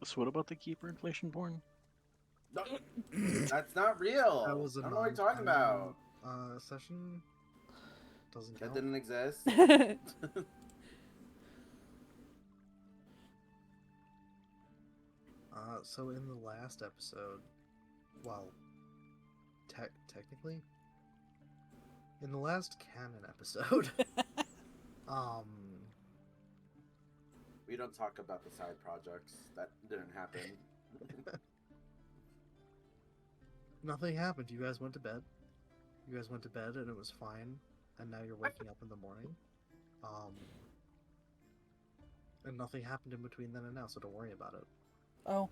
So what about the Keeper Inflation-Born? No, that's not real. That was a I don't know what you're talking about. session. Doesn't That count. didn't exist. So in the last episode, well, technically, in the last canon episode, um, We don't talk about the side projects. That didn't happen. nothing happened. You guys went to bed. You guys went to bed and it was fine. And now you're waking up in the morning. And nothing happened in between then and now, so don't worry about it. Oh.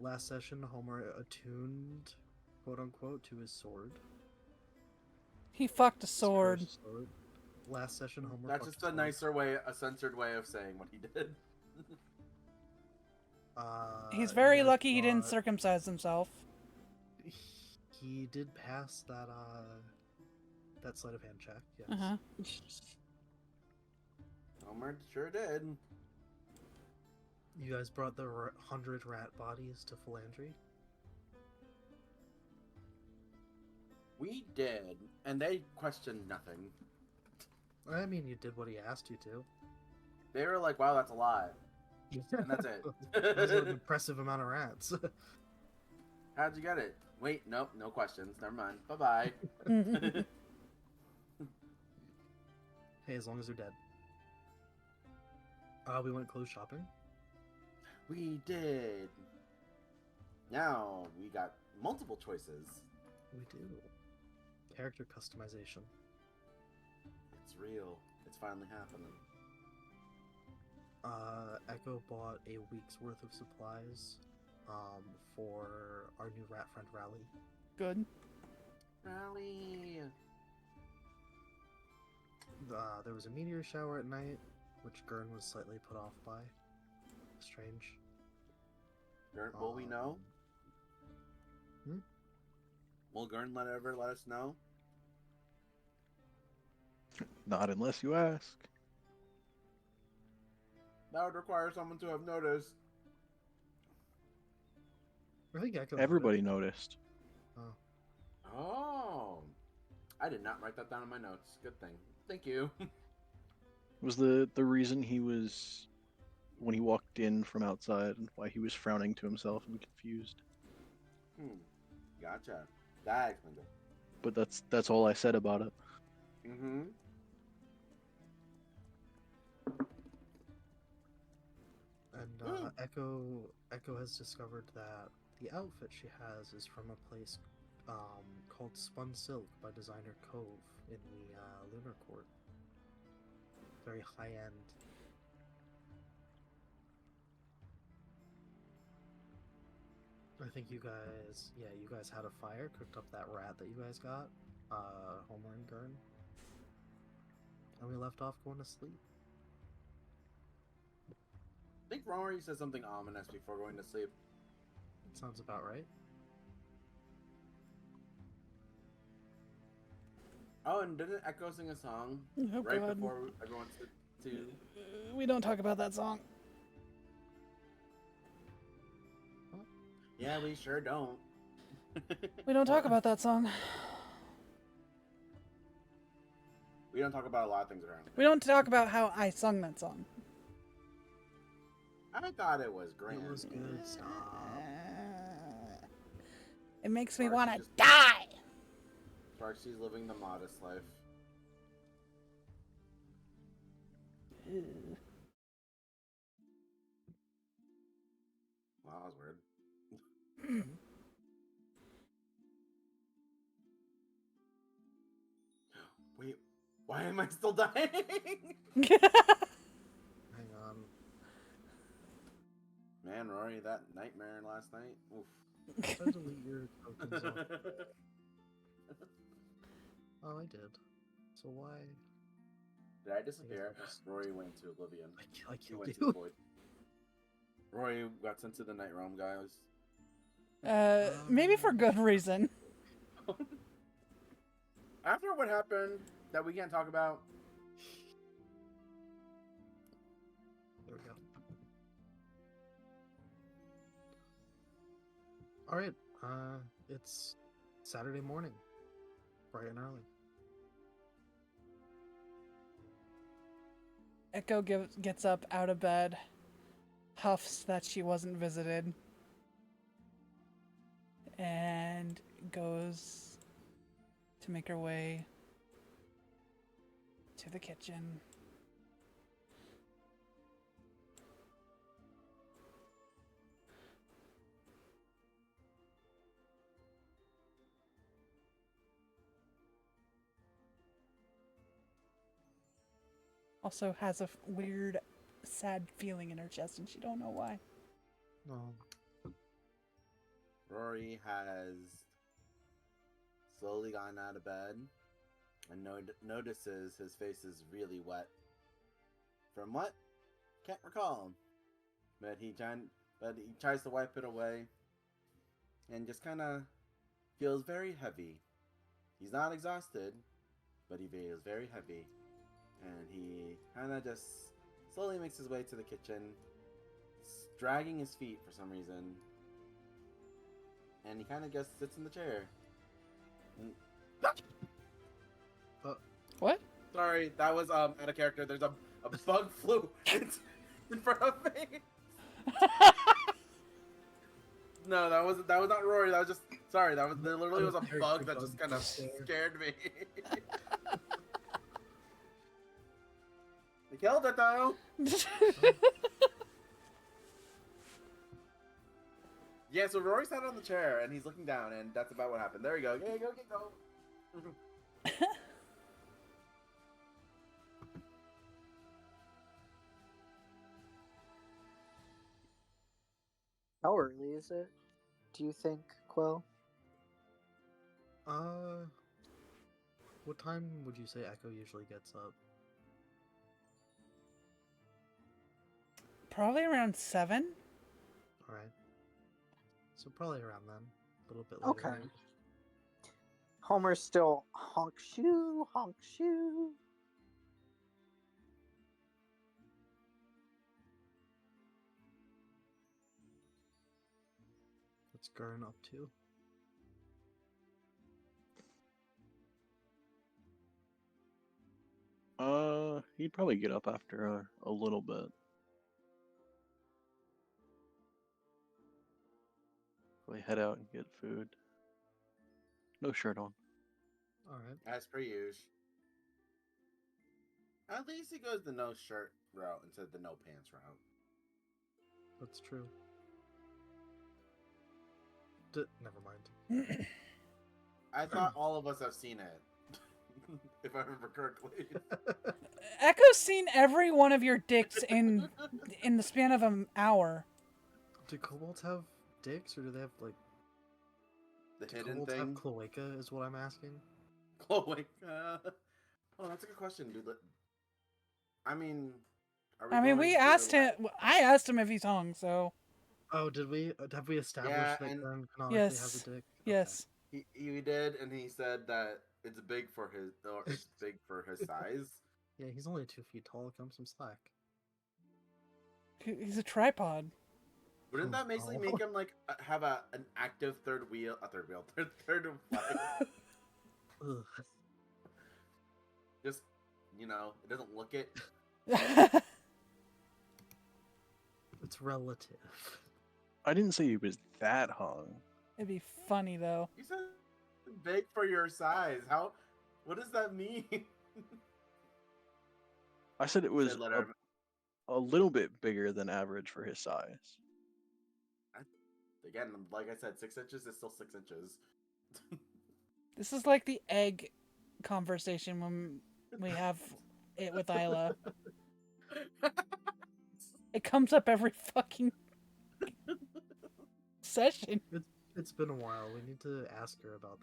Last session, Homer attuned, quote unquote, to his sword. He fucked a His sword. cursed sword. Last session, Homer. That's fucked just a a sword. nicer way, a censored way of saying what he did. He's very you guys lucky he didn't thought- circumcise himself. He did pass that that sleight of hand check. Yes. Uh-huh. Homer sure did. You guys brought the 100 rat bodies to Philandry. We did, and they questioned nothing. I mean, you did what he asked you to. They were like, "Wow, that's a lot," and that's it. That's an impressive amount of rats. How'd you get it? Wait, nope, no questions. Never mind. Bye bye. Hey, as long as they're dead. We went clothes shopping. We did. Now we got multiple choices. We do. Character customization. It's real. It's finally happening. Echo bought a week's worth of supplies for our new rat friend Rally. Good. Rally. There was a meteor shower at night, which Gurn was slightly put off by. Strange. Will we know? Hmm? Will Gurn let us know? Not unless you ask. That would require someone to have noticed. I think Echo. Everybody noticed. Oh. I did not write that down in my notes. Good thing. Thank you. Was the reason he was, when he walked in from outside, and why he was frowning to himself and confused. Gotcha. That explains it. But that's all I said about it. Mm-hmm. And Echo has discovered that the outfit she has is from a place called Spun Silk by designer Cove in the Lunar Court. Very high end. I think you guys had a fire, cooked up that rat that you guys got, Homer and Gurn, and we left off going to sleep. I think Rory said something ominous before going to sleep. Sounds about right. Oh, and didn't Echo sing a song Oh, right God. before everyone to We don't talk about that song. Yeah, we sure don't. We don't talk about that song. We don't talk about a lot of things around. We don't talk about how I sung that song. I thought it was grand. It was good. Stop. It makes me Or want she to just- die. Sparksy's living the modest life. Wow, that was weird. Wait, why am I still dying? Hang on. Man, Rory, that nightmare last night. Oof. Try to delete your tokens off. Oh, I did. So why? Did I disappear? I just- Rory went to Oblivion. I He killed went to the you. void. Rory got sent to the Night Realm, guys. Maybe for good reason. After what happened that we can't talk about, There we go. All right. It's Saturday morning, bright and early. Echo gets up out of bed, huffs that she wasn't visited, and goes to make her way to the kitchen. Also has a weird, sad feeling in her chest, and she don't know why. No. Rory has slowly gotten out of bed and notices his face is really wet. From what? Can't recall. But he tries to wipe it away and just kind of feels very heavy. He's not exhausted, but he feels very heavy. And he kind of just slowly makes his way to the kitchen, dragging his feet for some reason. And he kind of just sits in the chair. What? Sorry, that was out of character. There's a bug flew in front of me. No, that was not Rory. That was just sorry. There literally was a bug that just kind of scared me. We killed it though. Yeah, so Rory sat on the chair and he's looking down, and that's about what happened. There you go. Yeah, go. How early is it? Do you think, Quill? What time would you say Echo usually gets up? Probably around 7. All right. So probably around then, a little bit later. Okay. Homer's still honk shoe, honk shoe. What's Gurren up to? He'd probably get up after a little bit. Probably head out and get food. No shirt on. All right. As per usual. At least he goes the no shirt route instead of the no pants route. That's true. Never mind. I thought all of us have seen it. If I remember correctly. Echo's seen every one of your dicks in the span of an hour. Do kobolds have dicks, or do they have like? The Do hidden kobolds thing. have cloaca? Is what I'm asking. Chloe. Oh, that's a good question, dude. I mean, are I mean, going we to, asked him. like- I asked him if he's hung, so Oh, did we? Have we established Yeah, that and- Gurren canonically has Yes. a dick? yes. He did, and he said that it's big for his size. Yeah, he's only 2 feet tall. Cut him some slack. He's a tripod. Wouldn't that basically Oh. make him like have an active third wheel, third leg? Ugh. Just it doesn't look it. It's relative. I didn't say he was that hung. It'd be funny though. You said big for your size. How? What does that mean? I said it was Said letter- a little bit bigger than average for his size. Again, like I said, 6 inches is still 6 inches. This is like the egg conversation when we have it with Isla. It comes up every fucking session. It's been a while. We need to ask her about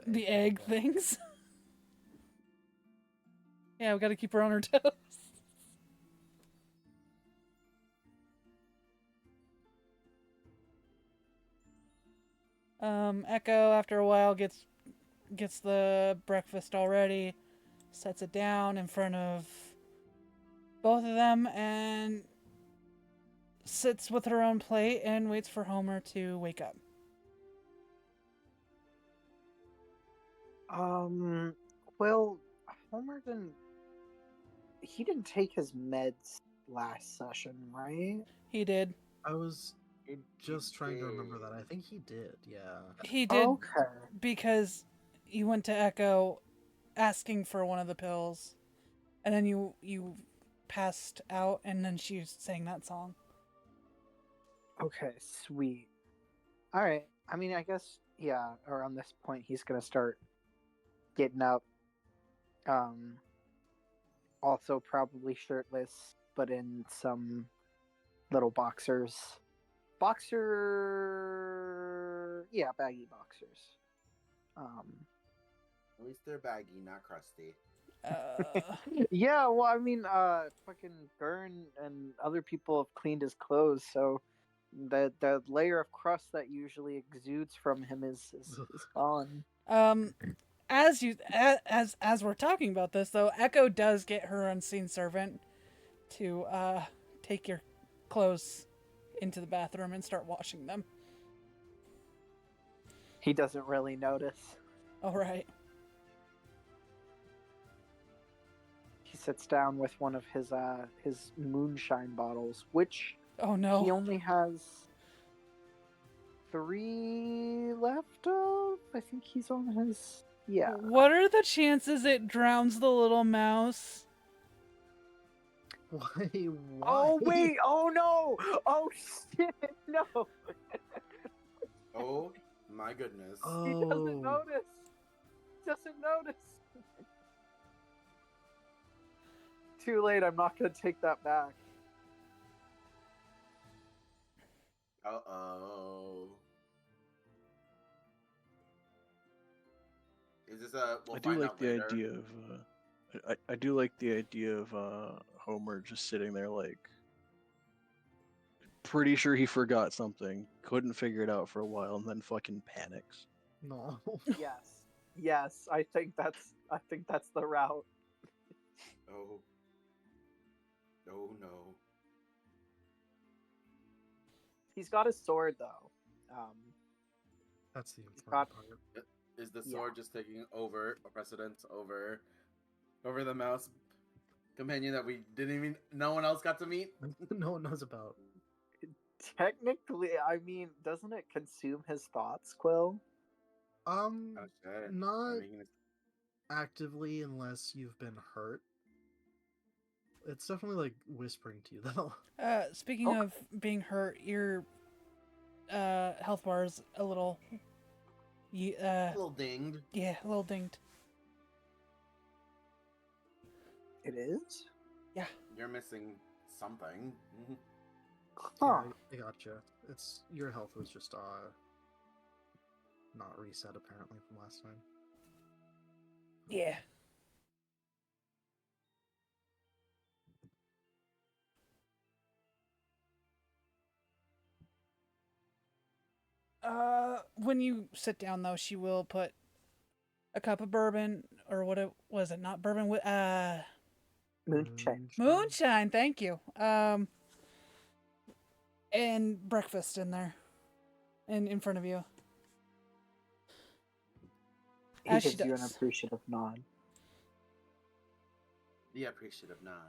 The egg things. Yeah, we gotta keep her on her toes. Echo, after a while, gets the breakfast all ready, sets it down in front of both of them, and sits with her own plate and waits for Homer to wake up. Well, Homer didn't. He didn't take his meds last session, right? He did. I was It just trying to remember did. that. I think he did, yeah. He did Okay. because you went to Echo asking for one of the pills, and then you passed out, and then she sang that song. Okay, sweet. All right. I mean, I guess yeah. Around this point, he's gonna start getting up. Also probably shirtless, but in some little boxers. Yeah, baggy boxers. At least they're baggy, not crusty. Yeah, well, I mean, fucking Byrne and other people have cleaned his clothes, so the layer of crust that usually exudes from him is gone. As we're talking about this though, Echo does get her unseen servant to take your clothes into the bathroom and start washing them. He doesn't really notice. All right. He sits down with one of his moonshine bottles, which Oh he no. only has 3 left of. I think he's on his What are the chances it drowns the little mouse? Why? Oh wait! Oh no! Oh shit! No! Oh my goodness. He doesn't notice. Doesn't notice. Too late. I'm not gonna take that back. Uh-oh. Is this a? We'll I do find like out the later. idea of. I do like the idea of Homer just sitting there like. Pretty sure he forgot something, couldn't figure it out for a while, and then fucking panics. No. Yes. Yes. I think that's the route. Oh. Oh no. He's got his sword though. That's the got- important part. Is the Yeah. sword just taking over precedence over the mouse companion that we didn't even no one else got to meet? No one knows about. Technically, I mean, doesn't it consume his thoughts, Quill? Oh shit. Not Are we gonna- actively unless you've been hurt. It's definitely like whispering to you though. Speaking Okay. of being hurt, your health bar is a little a little dinged. yeah, a little dinged. It is? You're missing something. Huh. Yeah, I gotcha. It's your health was just not reset apparently from last time. Yeah. When you sit down though, she will put a cup of bourbon or what it was it not bourbon with Moonshine. moonshine, thank you. And breakfast in there. And in front of you. He As she gives you an does. appreciative nod. The appreciative nod.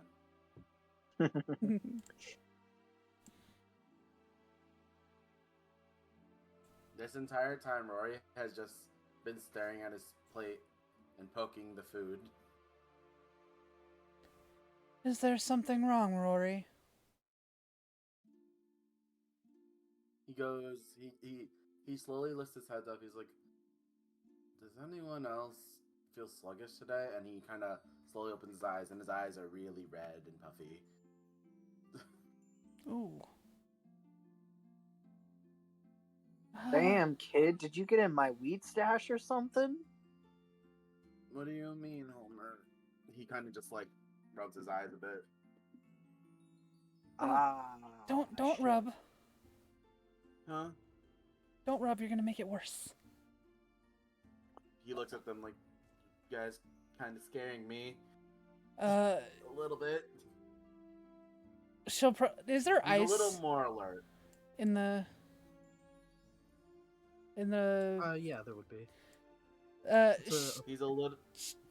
This entire time, Rory has just been staring at his plate and poking the food. Is there something wrong, Rory? He goes, he slowly lifts his head up. He's like, does anyone else feel sluggish today? And he kind of slowly opens his eyes, and his eyes are really red and puffy. Ooh. Damn, kid, did you get in my weed stash or something? What do you mean, Homer? He kind of just like rubs his eyes a bit. Don't shit. rub. Huh? Don't rub, you're gonna make it worse. He looks at them like, you guys kind of scaring me Uh, a little bit. is there He's ice a little more alert. in the Yeah, there would be. It's a He's a little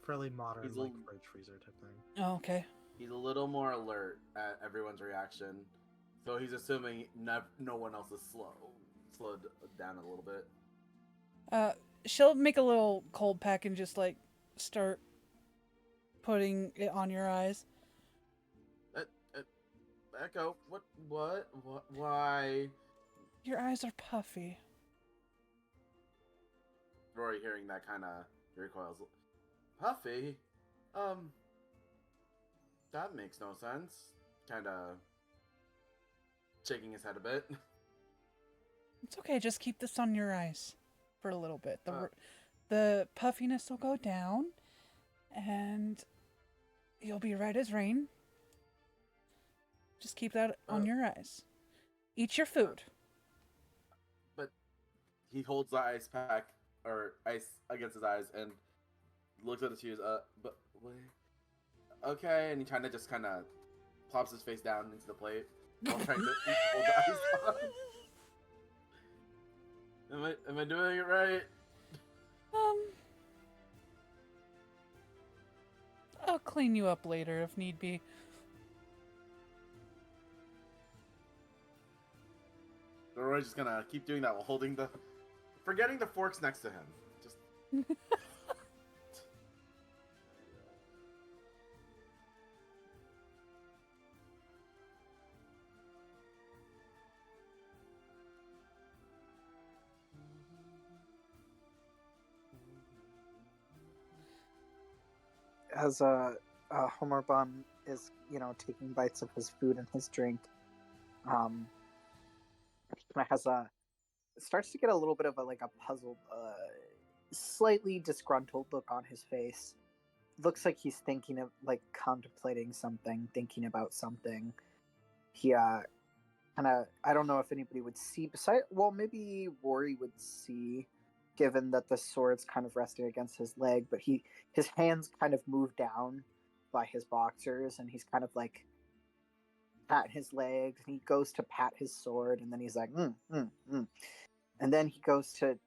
fairly modern, He's like a- fridge freezer type thing. oh, okay. he's a little more alert at everyone's reaction, so he's assuming no one else is slowed down a little bit. She'll make a little cold pack and just like start putting it on your eyes. Echo, why? Your eyes are puffy. Rory, hearing that, kind of recoils. Puffy? That makes no sense. Kind of shaking his head a bit. It's okay. Just keep this on your eyes for a little bit. The puffiness will go down, and you'll be right as rain. Just keep that on your eyes. Eat your food. But he holds the ice pack or ice against his eyes and looks at the shoes. But wait. Okay, and he kind of plops his face down into the plate while trying to hold the ice on. Am I doing it right? I'll clean you up later if need be. Rory's just gonna keep doing that while forgetting the forks next to him. Just As Homer Bum is, taking bites of his food and his drink, starts to get a little bit of a puzzled, slightly disgruntled look on his face. Looks like he's thinking of contemplating something, thinking about something. He kind of, I don't know if anybody would see maybe Rory would see, given that the sword's kind of resting against his leg, but his hands kind of move down by his boxers, and he's kind of pat his legs, and he goes to pat his sword, and then he's like, and then he goes to,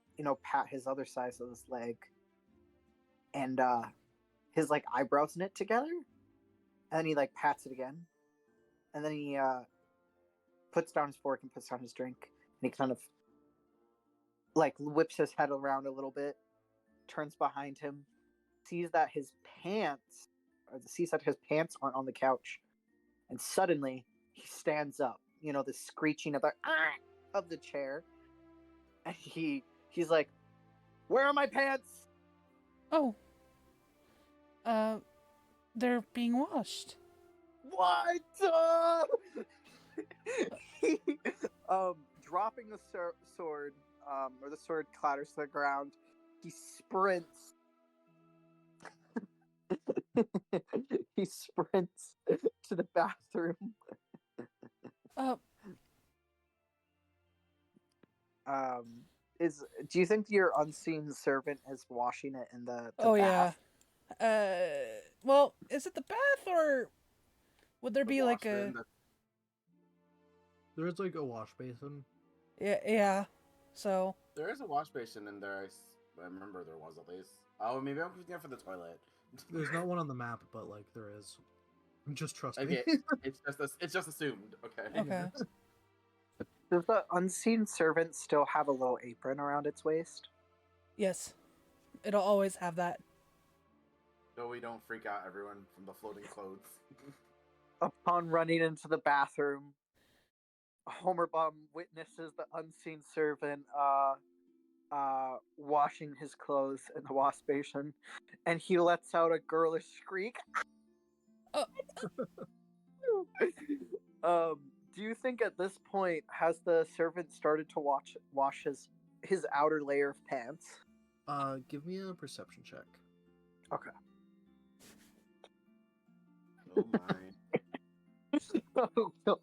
pat his other side of his leg, and his eyebrows knit together, and then he pats it again, and then he puts down his fork and puts down his drink, and he kind of whips his head around a little bit, turns behind him, sees that his pants aren't on the couch, and suddenly he stands up. The screeching of the chair, and he's like, "Where are my pants?" Oh. They're being washed. What? He, dropping the sword, or the sword clatters to the ground. He sprints. He sprints to the bathroom. Do you think your unseen servant is washing it in the Oh bath? yeah. Well, is it the bath or would there be like a? There's a wash basin. Yeah. So. There is a wash basin in there. I remember there was at least. Oh, maybe I'm confusing it for the toilet. There's not one on the map, but there is. Just trust me. Okay, it's just assumed. Okay. Okay. Does the unseen servant still have a little apron around its waist? Yes. It'll always have that. So we don't freak out everyone from the floating clothes. Upon running into the bathroom, Homer Bum witnesses the unseen servant washing his clothes in the wash basin, and he lets out a girlish shriek. Do you think at this point has the servant started to wash his outer layer of pants? Give me a perception check. Okay. Oh my. Oh, God.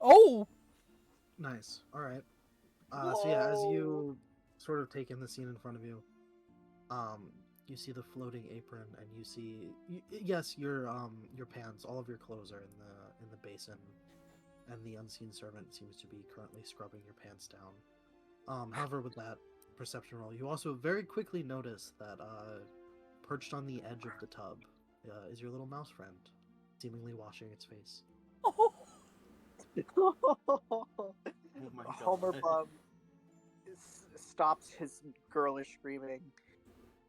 Oh. Nice. All right. So yeah, as you sort of take in the scene in front of you, you see the floating apron, and you see, yes, your pants, all of your clothes are in the basin, and the unseen servant seems to be currently scrubbing your pants down. However, with that perception roll, you also very quickly notice that perched on the edge of the tub is your little mouse friend, seemingly washing its face. Oh, Oh my Homer God. Bum stops his girlish screaming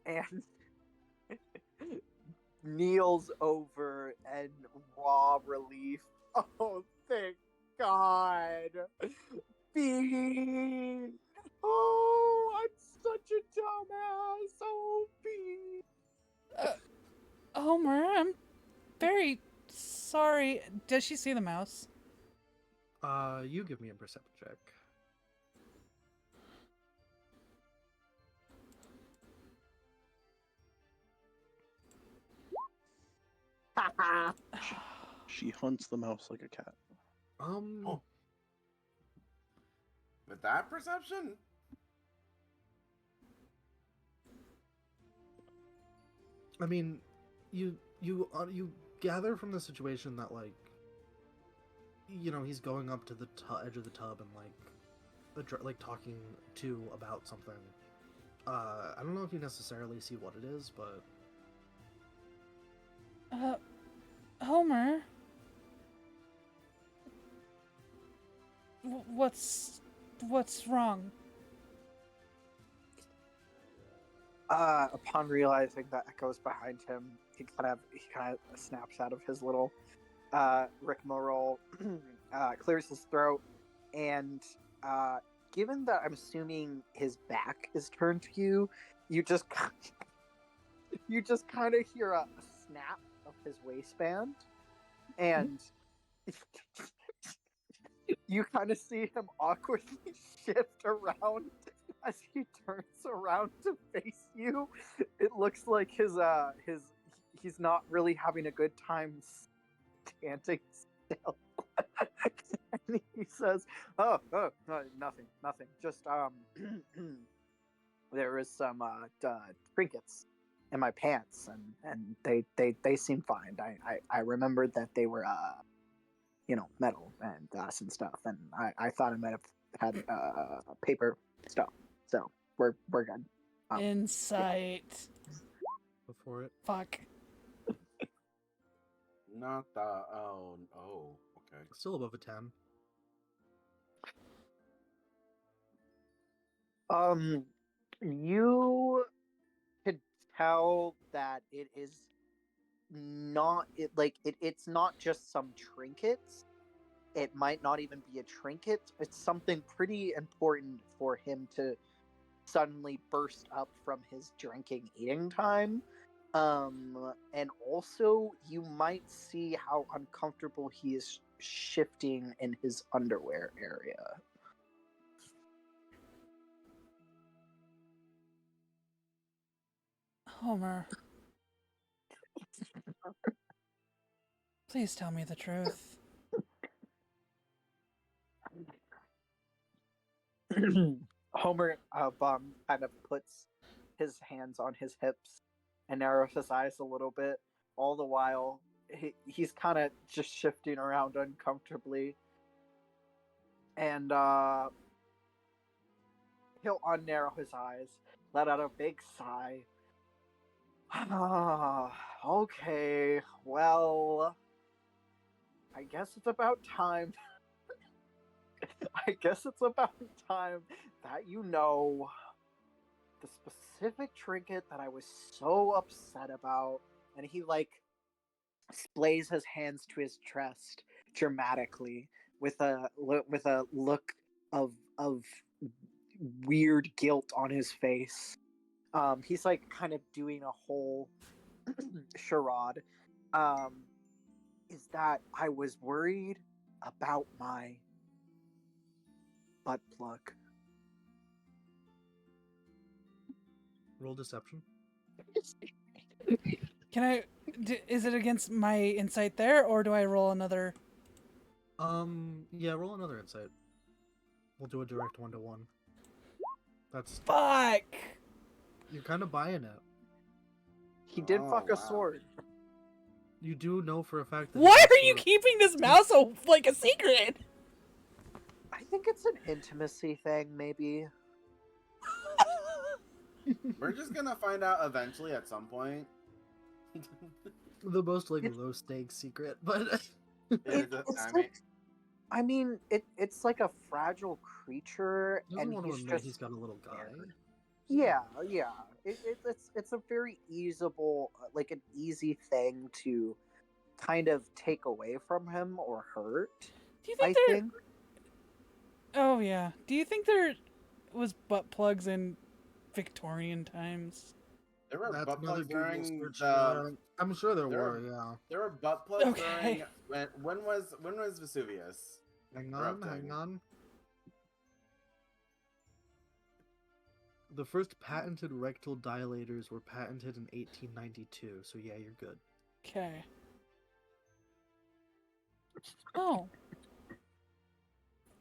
and kneels over and raw relief. Oh, thank God. Bean. Oh, I'm such a dumbass. Oh, Bean. Homer, I'm very sorry. Does she see the mouse? You give me a perception check. She hunts the mouse like a cat. Oh. With that perception? I mean, you gather from the situation that, like, you know, he's going up to the edge of the tub and like talking to about something. I don't know if you necessarily see what it is, but Homer. What's wrong? Upon realizing that Echo's behind him, he kind of snaps out of his little rigmarole, clears his throat, and given that I'm assuming his back is turned to you, you just kind of hear a snap of his waistband, and you kind of see him awkwardly shift around as he turns around to face you. It looks like he's not really having a good time standing still. And he says, "Oh, nothing. Just there is some trinkets in my pants, and they seem fine. I remembered that they were metal and glass and stuff, and I thought I might have had paper stuff. So we're good." Insight. before it, Fuck. Not the. Oh, okay. still above a 10. You could tell that it is not it's not just some trinkets. It might not even be a trinket. It's something pretty important for him to suddenly burst up from his drinking eating time. And also you might see how uncomfortable he is shifting in his underwear area. Homer. Please tell me the truth. Homer Bum kind of puts his hands on his hips and narrows his eyes a little bit. All the while, he's kind of just shifting around uncomfortably. And he'll unnarrow his eyes, let out a big sigh. Okay, well, I guess it's about time. I guess it's about time that you know the specific trinket that I was so upset about. And he splays his hands to his chest dramatically with a look of weird guilt on his face. He's kind of doing a whole charade. Is that I was worried about my butt plug. Roll deception. Can I? Is it against my insight there, or do I roll another? Yeah, roll another insight. We'll do a direct 1-to-1. That's Fuck. you're kind of buying it. He did Oh, fuck a wow. sword. You do know for a fact that. Why it's are you sort of- keeping this mouse a secret? I think it's an intimacy thing, maybe. We're just gonna find out eventually at some point. The most like It's- low stakes secret, but I mean, It's like a fragile creature, doesn't and want to he's admit just he's got a little guy. scared. Yeah, yeah. It's a very easeable, like an easy thing to kind of take away from him or hurt. Do you I think there? think. Oh yeah. Do you think there was butt plugs in Victorian times? there were That's butt another plugs Google during search. the. I'm sure there there were. were- Yeah. There were butt plugs Okay. during when was Vesuvius? Hang Erupting. on, hang on. The first patented rectal dilators were patented in 1892, so yeah, you're good. Okay. Oh.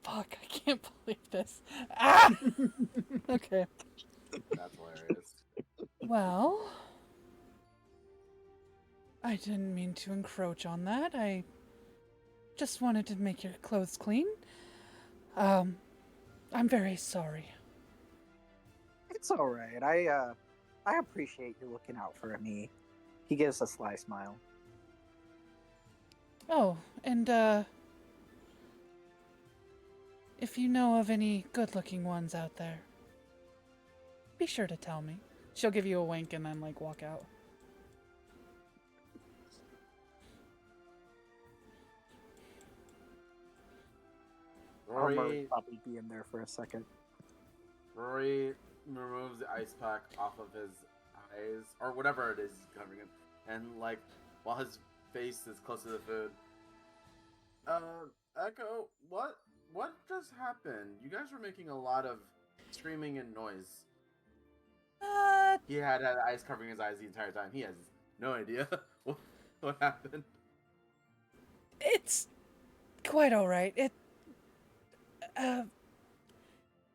Fuck! I can't believe this. Ah. Okay. That's hilarious. Well, I didn't mean to encroach on that. I just wanted to make your clothes clean. I'm very sorry. It's all right. I appreciate you looking out for me. He gives a sly smile. Oh, and if you know of any good-looking ones out there, be sure to tell me. She'll give you a wink and then like walk out. Armor Rory, would probably be in there for a second. Rory removes the ice pack off of his eyes, or whatever it is covering him, and like while his face is close to the food. Echo, what just happened? You guys were making a lot of screaming and noise. He had ice covering his eyes the entire time. He has no idea what happened. It's quite all right.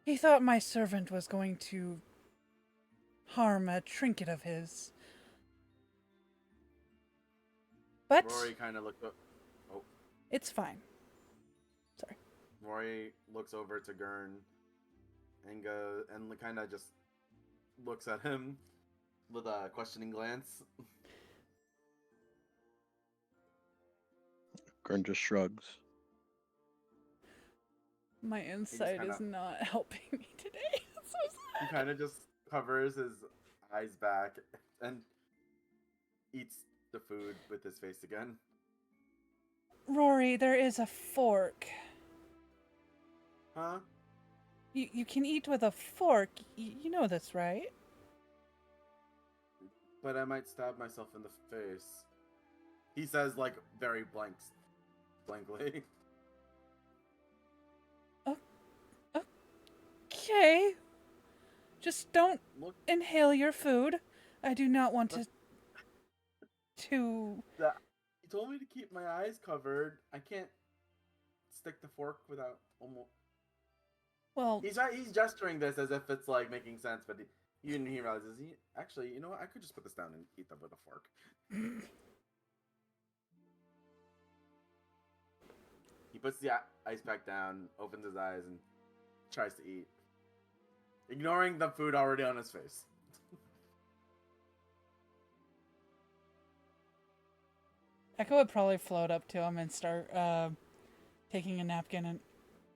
He thought my servant was going to harm a trinket of his. But Rory kind of looked up. it's fine. Sorry. Rory looks over to Gurn and kind of just looks at him with a questioning glance. Gurn just shrugs. My insight is kinda- not helping me today. I'm so He sad. kind of just covers his eyes back and eats the food with his face again. Rory, there is a fork. Huh? You can eat with a fork. You know this, right? But I might stab myself in the face. He says, like, very blankly. Okay. Just don't Look, inhale your food. I do not want to. he told me to keep my eyes covered. I can't stick the fork without almost. Well, He's gesturing this as if it's like making sense, but he realizes he actually, you know what? I could just put this down and eat them with a fork. He puts the ice pack down, opens his eyes, and tries to eat, ignoring the food already on his face. Echo would probably float up to him and start taking a napkin and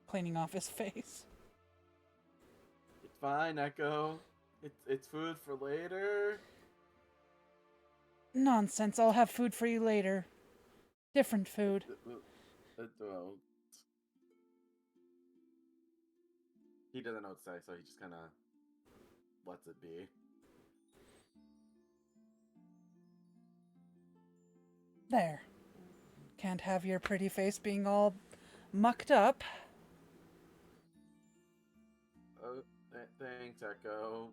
cleaning off his face. It's fine, Echo. It's food for later. Nonsense. I'll have food for you later. Different food. Well, he doesn't know what to say, so he just kind of lets it be. There. Can't have your pretty face being all mucked up. Thanks, Echo.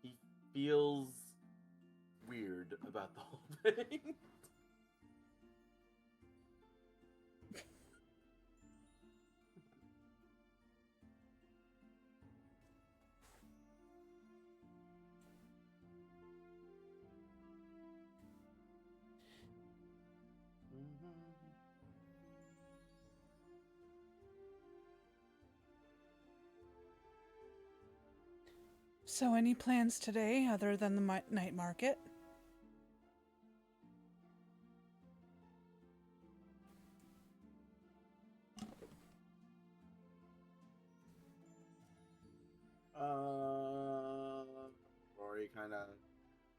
He feels weird about the whole thing. So, any plans today other than the night market? Rory kind of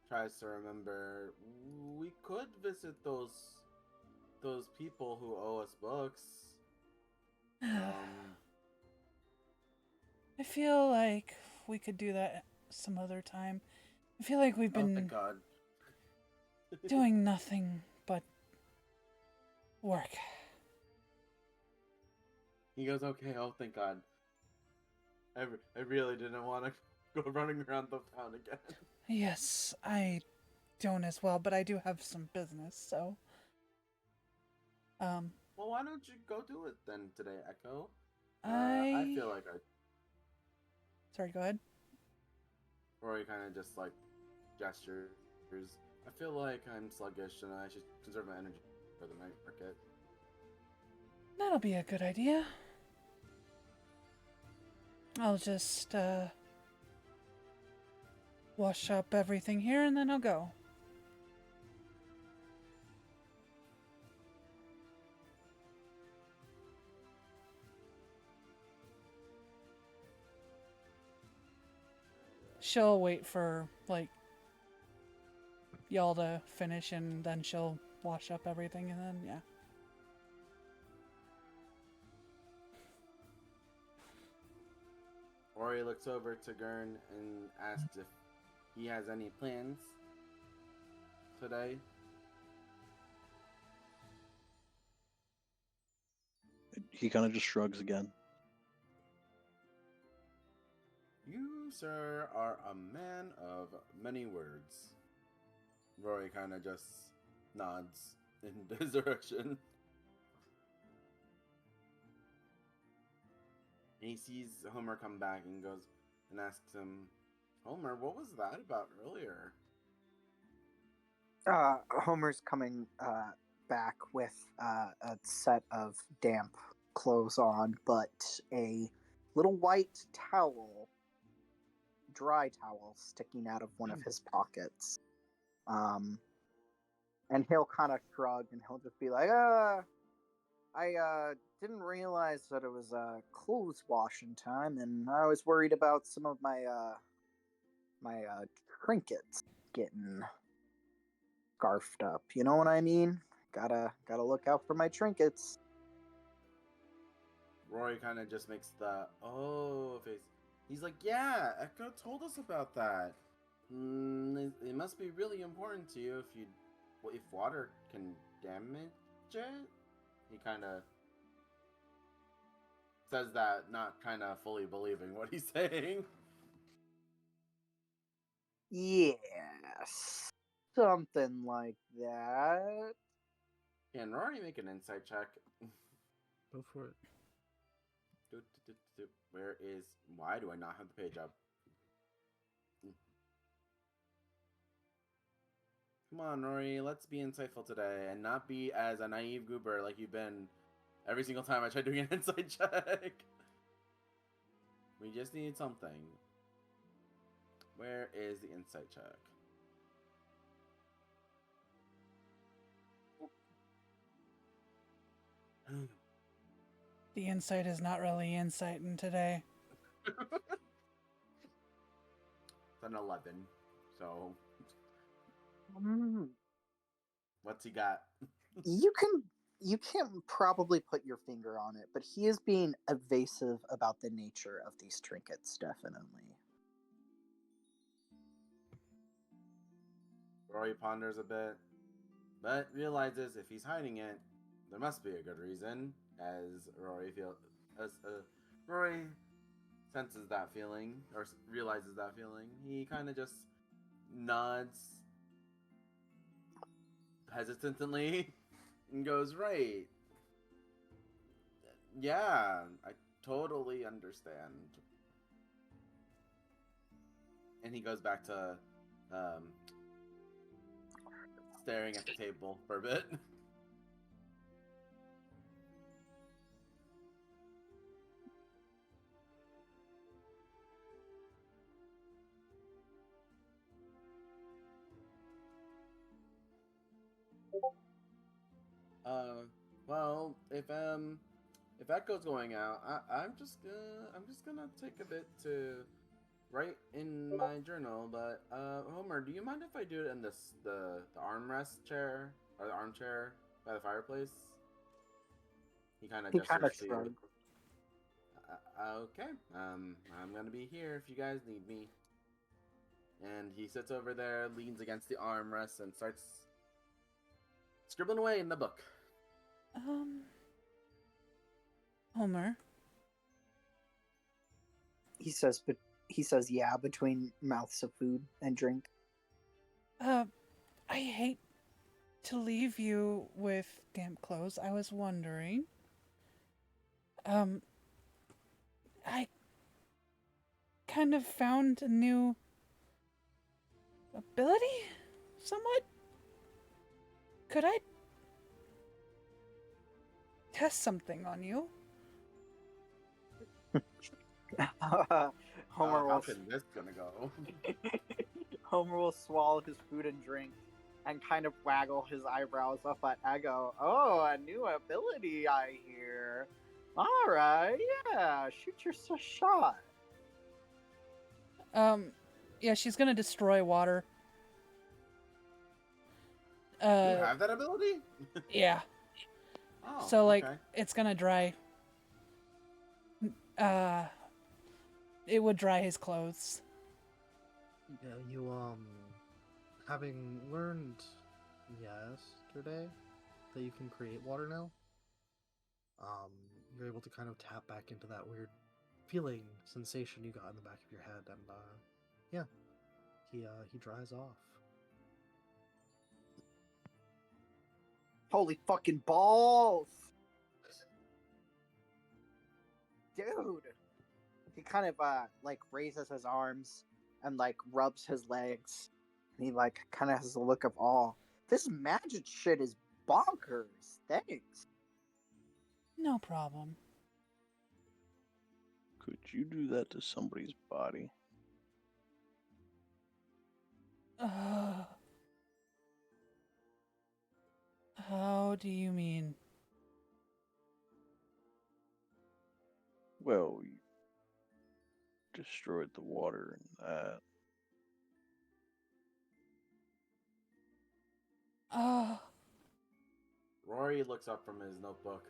tries to remember. We could visit those people who owe us books. I feel like we could do that some other time. I feel like we've Oh, been thank God. doing nothing but work. He goes, okay, oh, thank God. I really didn't want to go running around the town again. Yes, I don't as well, but I do have some business, so. Well, why don't you go do it then today, Echo? I feel like Sorry, go ahead. Rory kind of just like gestures. I feel like I'm sluggish and I should conserve my energy for the night market. That'll be a good idea. I'll just, wash up everything here and then I'll go. She'll wait for, like, y'all to finish and then she'll wash up everything and then, yeah. Rory looks over to Gurn and asks if he has any plans today. He kind of just shrugs again. You, sir, are a man of many words. Rory kind of just nods in his direction. And he sees Homer come back and goes and asks him, Homer, what was that about earlier? Homer's coming back with a set of damp clothes on, but a little white towel, dry towel, sticking out of one of his pockets. And he'll kind of shrug and he'll just be like, I didn't realize that it was clothes washing time, and I was worried about some of my trinkets getting scarfed up. You know what I mean? Gotta look out for my trinkets. Rory kind of just makes the face. He's like, yeah, Echo told us about that. It must be really important to you if water can damage it. He kind of says that, not kind of fully believing what he's saying. Yes, something like that. Can Rory make an insight check? Go for it. Why do I not have the page up? Come on, Rory, let's be insightful today and not be as a naive goober like you've been every single time I try doing an insight check. We just need something. Where is the insight check? The insight is not really insight in today. It's an 11. So, what's he got? You can't probably put your finger on it, but he is being evasive about the nature of these trinkets, definitely. Rory ponders a bit, but realizes if he's hiding it, there must be a good reason. As Rory senses that feeling or realizes that feeling, he kind of just nods hesitantly and goes, "Right, yeah, I totally understand." And he goes back to staring at the table for a bit. Well, if Echo's going out, I'm just gonna take a bit to write in my journal. But Homer, do you mind if I do it in the armrest chair or the armchair by the fireplace? He kind of He kind of gestures to you. shrugged. Okay. I'm gonna be here if you guys need me. And he sits over there, leans against the armrest, and starts scribbling away in the book. Homer. He says, but he says, yeah, between mouths of food and drink. I hate to leave you with damp clothes. I was wondering. I kind of found a new ability, somewhat. Could I test something on you? Homer How will can this gonna go? Homer will swallow his food and drink and kind of waggle his eyebrows up at Ego. Oh, a new ability, I hear. All right, yeah, shoot your shot. Yeah, she's gonna destroy water. You have that ability? Yeah. Oh, So, like, okay. it's gonna dry. It would dry his clothes. Yeah, you having learned yesterday that you can create water now, you're able to kind of tap back into that weird feeling sensation you got in the back of your head, and yeah, he dries off. Holy fucking balls! Dude! He kind of, like, raises his arms and, like, rubs his legs. And he, like, kind of has a look of awe. This magic shit is bonkers. Thanks. No problem. Could you do that to somebody's body? How do you mean? Well, you destroyed the water and that. Rory looks up from his notebook,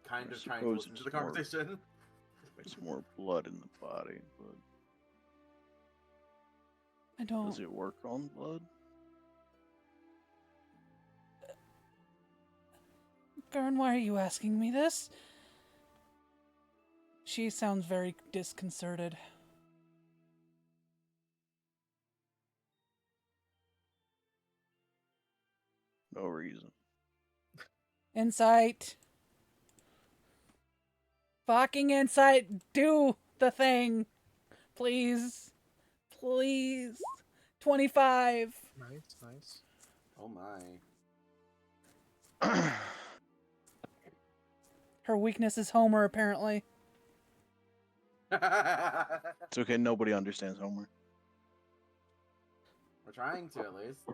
kind I of trying to suppose listen to it's the more- conversation. It's more blood in the body, but I don't. does it work on blood? Gurn, why are you asking me this? She sounds very disconcerted. No reason. Insight. Fucking insight. Do the thing. Please. Please. 25. Nice. Oh my. Her weakness is Homer, apparently. It's okay, nobody understands Homer. We're trying to, at least.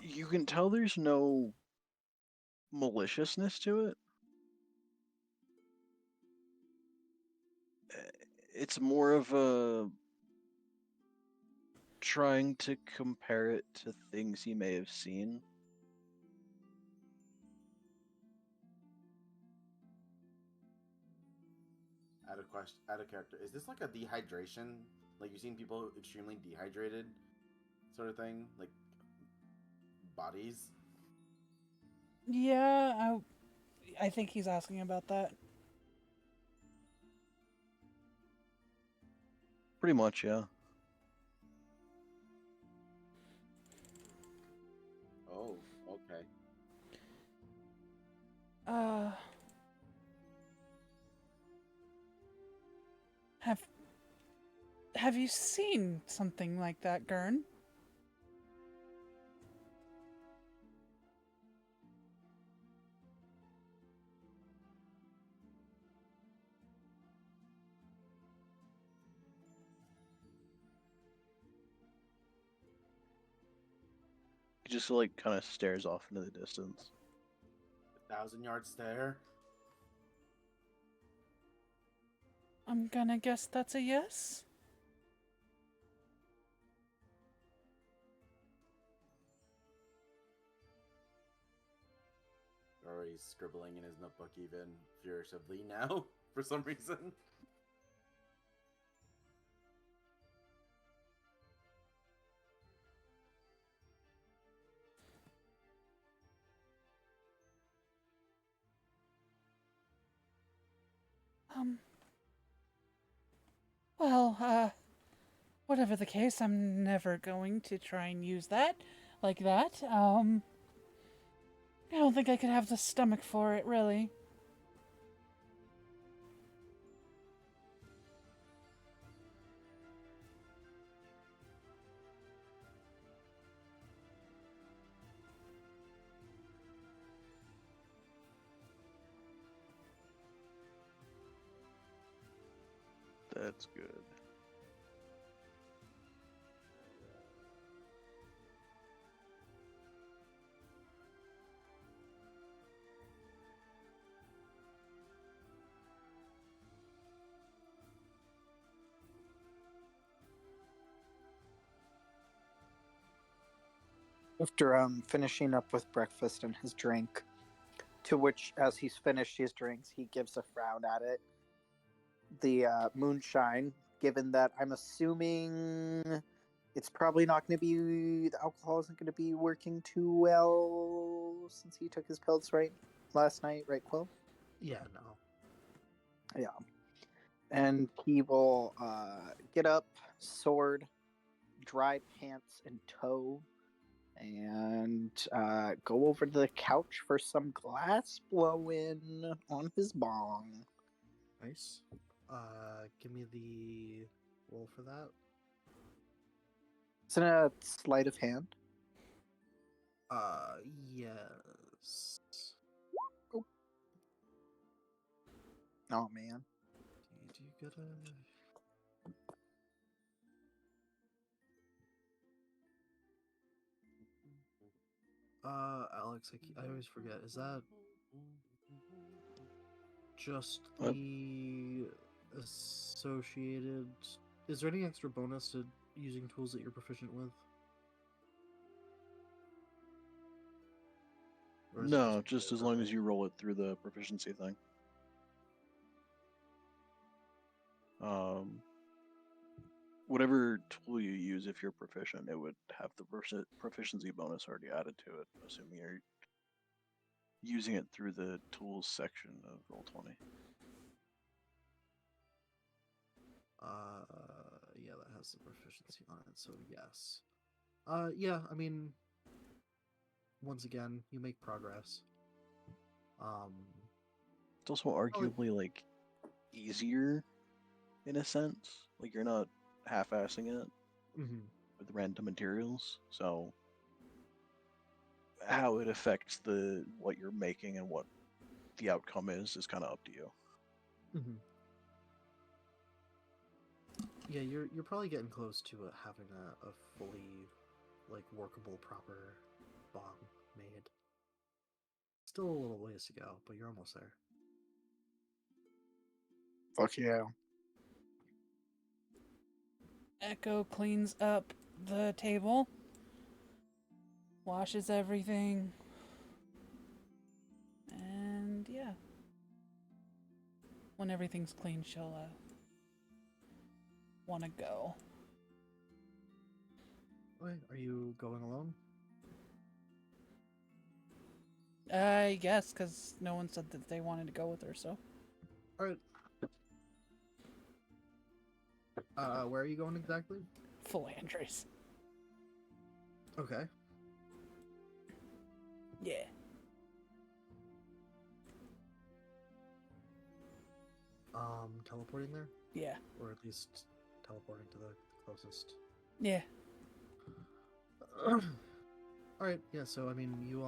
You can tell there's no maliciousness to it. It's more of a trying to compare it to things he may have seen. Add a character. Is this like a dehydration? Like you've seen people extremely dehydrated, sort of thing, like bodies. Yeah, I think he's asking about that. Pretty much, yeah. Oh, okay. Have you seen something like that, Gurn? He just like kind of stares off into the distance. 1,000-yard stare. I'm gonna guess that's a yes. Or he's scribbling in his notebook even furiously now, for some reason. Well, whatever the case, I'm never going to try and use that like that. I don't think I could have the stomach for it, really. That's good. After finishing up with breakfast and his drink, to which, as he's finished his drinks, he gives a frown at it. The moonshine, given that I'm assuming it's probably not going to be, the alcohol isn't going to be working too well since he took his pills last night, right, Quill? Yeah, no. Yeah. And he will get up, sword, dry pants, and toe, and go over to the couch for some glass blowing on his bong. Nice. Give me the roll for that. Isn't it a sleight of hand? Yes. Oh man. Do you get a... Alex, I always forget. Is that just What? the associated... Is there any extra bonus to using tools that you're proficient with? Or is it No, just as long okay. as you roll it through the proficiency thing. Whatever tool you use, if you're proficient, it would have the proficiency bonus already added to it, assuming you're using it through the tools section of Roll20. Yeah, that has the proficiency on it, so yes. Yeah, I mean, once again, you make progress. It's also arguably like easier in a sense. Like you're not half-assing it Mm-hmm. with random materials, so how it affects the what you're making and what the outcome is kind of up to you. Mm-hmm. Yeah, you're probably getting close to having a fully like workable proper bomb made. Still a little ways to go, but you're almost there. Fuck yeah. Echo cleans up the table, washes everything, and yeah. When everything's clean, she'll want to go. Okay, are you going alone? I guess, because no one said that they wanted to go with her, so. Alright. Where are you going exactly? Philandries. Okay. Yeah. Teleporting there? Yeah. Or at least teleporting to the closest. Yeah. Alright, yeah, so I mean you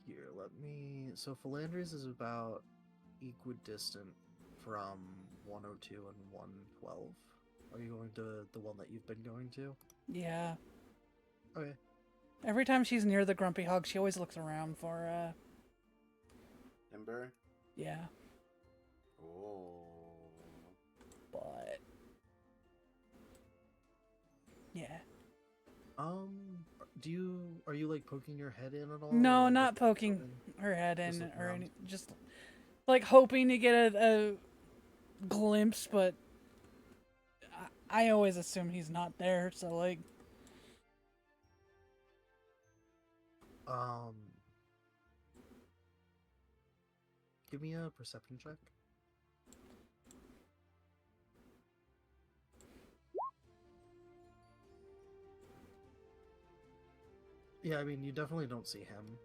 here, let me so Philandries is about equidistant from 102 and 112. Are you going to the one that you've been going to? Yeah. Okay. Every time she's near the grumpy hog, she always looks around for, Ember. yeah. Oh. But... yeah. Are you like poking your head in at all? No, or not looking poking around? her head Just in looking or around. any, just like hoping to get a glimpse, but I always assume he's not there, so like, Um, give me a perception check. Yeah, I mean, you definitely don't see him.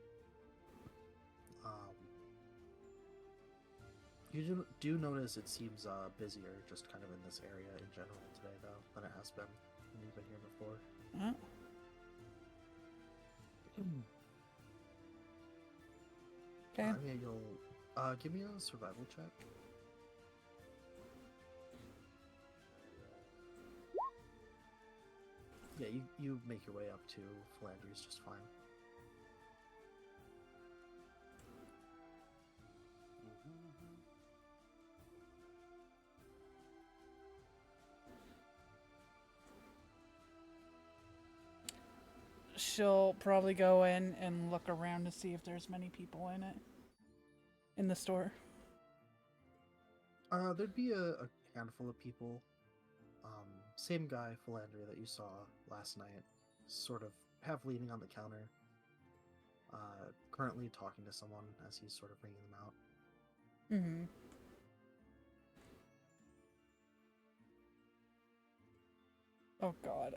You do notice it seems busier just kind of in this area in general today, though, than it has been when you've been here before. okay. Yeah, you'll give me a survival check. Yeah, you make your way up to Philandries just fine. She'll probably go in and look around to see if there's many people in it. In the store. There'd be a handful of people. Same guy, Philandria, that you saw last night, sort of half leaning on the counter, currently talking to someone as he's sort of bringing them out. Mm-hmm. Oh god.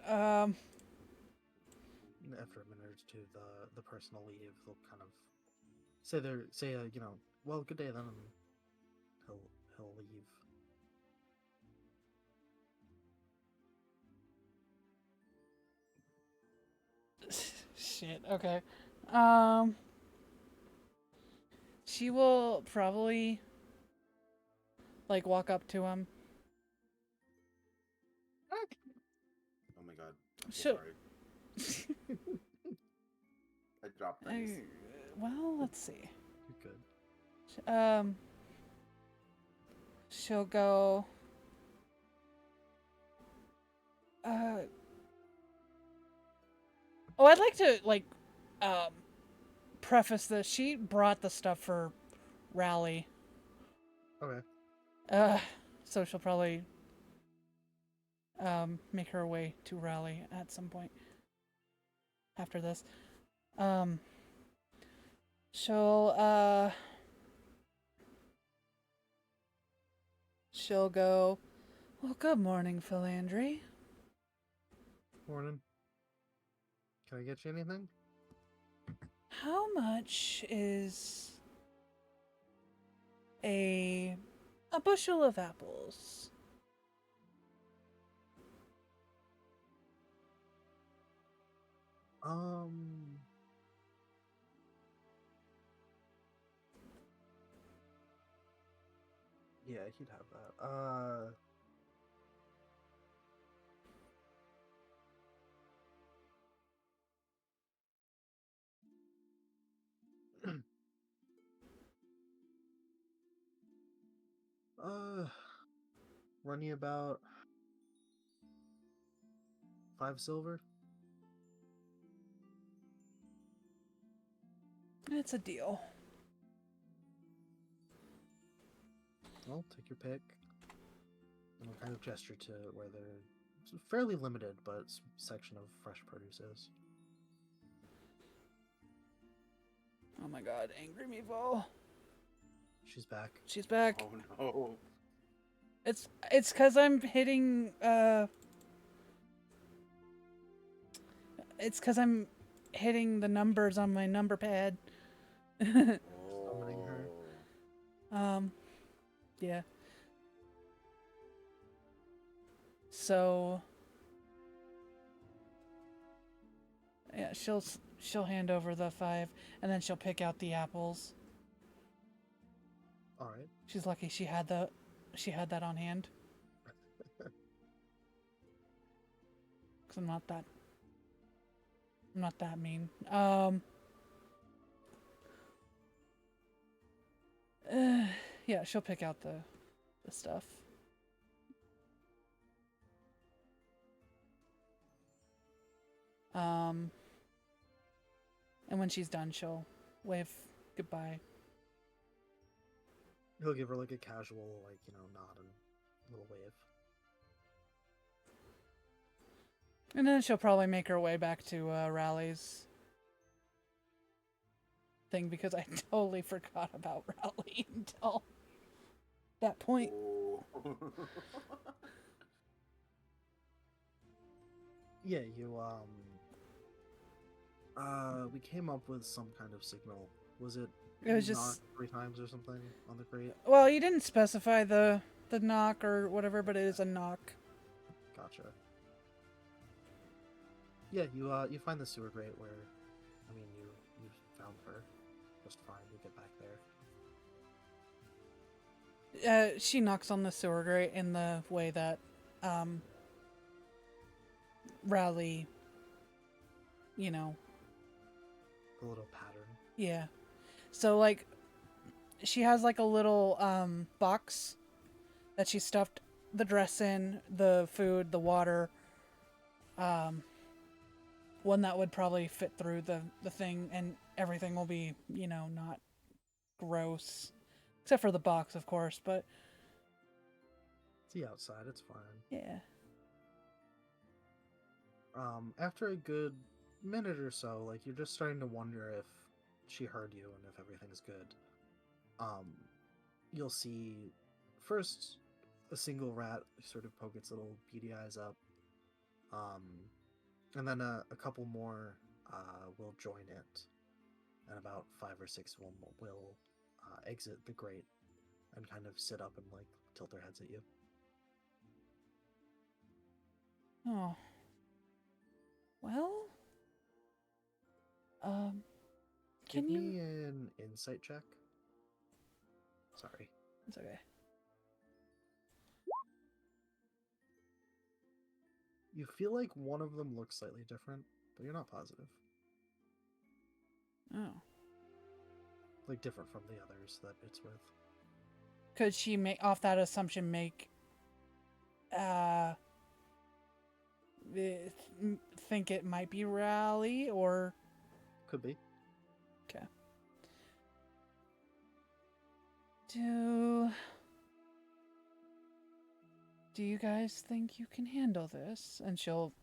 After a minute or two, the person will leave. They'll kind of say well, good day then, and he'll leave. Shit, okay. She will probably like walk up to him. Oh my god. I'm so She'll sorry. I dropped things. well, let's see. You're good. She'll go oh, I'd like to like preface this. She brought the stuff for Rally. Okay. So she'll probably make her way to Rally at some point after this. She'll go, well, good morning, Philandry. Morning. Can I get you anything? How much is a bushel of apples? Yeah, he'd have that. Run you about 5 silver. It's a deal. Well, take your pick. And I'll kind of gesture to where it's fairly limited, but section of fresh produce is. Oh my god, Angry Mevo. She's back. She's back. Oh no. It's cause I'm hitting it's cause I'm hitting the numbers on my number pad. Summoning her. Yeah. So yeah, she'll hand over the 5 and then she'll pick out the apples. All right. She's lucky she had that on hand. 'cause I'm not that mean. Yeah, she'll pick out the stuff. And when she's done, she'll wave goodbye. He'll give her like a casual, like, nod and little wave. And then she'll probably make her way back to Rally's thing, because I totally forgot about Rally until that point. Oh. Yeah, we came up with some kind of signal. Was it? It was knock just 3 times or something on the crate. well, you didn't specify the knock or whatever, but it is a knock. Gotcha. Yeah, you find the sewer grate where, you found her just fine. You get back there. She knocks on the sewer grate in the way that Rally, The little pattern. yeah. So like she has like a little box that she stuffed the dress in, the food, the water, one that would probably fit through the thing, and everything will be, not gross. Except for the box, of course, but It's the outside. It's fine. yeah. After a good minute or so, like, you're just starting to wonder if she heard you and if everything's good. You'll see first a single rat sort of poke its little beady eyes up, and then a couple more will join it, and about 5 or 6 will exit the grate and kind of sit up and like tilt their heads at you. Oh. Well, Give can you? me an insight check. Sorry. It's okay. You feel like one of them looks slightly different, but you're not positive. Oh. Like different from the others that it's with. Could she make off that assumption think it might be Rally, or Could be. okay. Do you guys think you can handle this? And she'll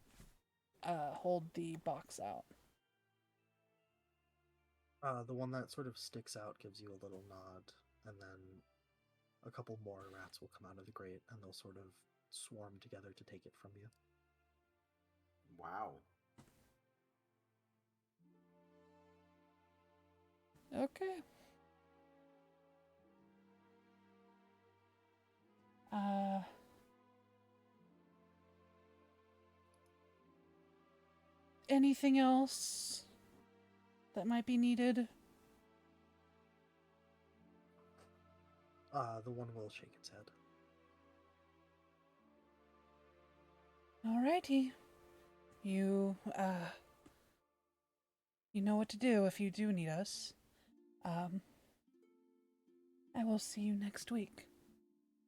hold the box out. The one that sort of sticks out gives you a little nod, and then a couple more rats will come out of the grate, and they'll sort of swarm together to take it from you. Wow. Okay. Anything else that might be needed? The one will shake its head. Alrighty. You know what to do if you do need us. I will see you next week.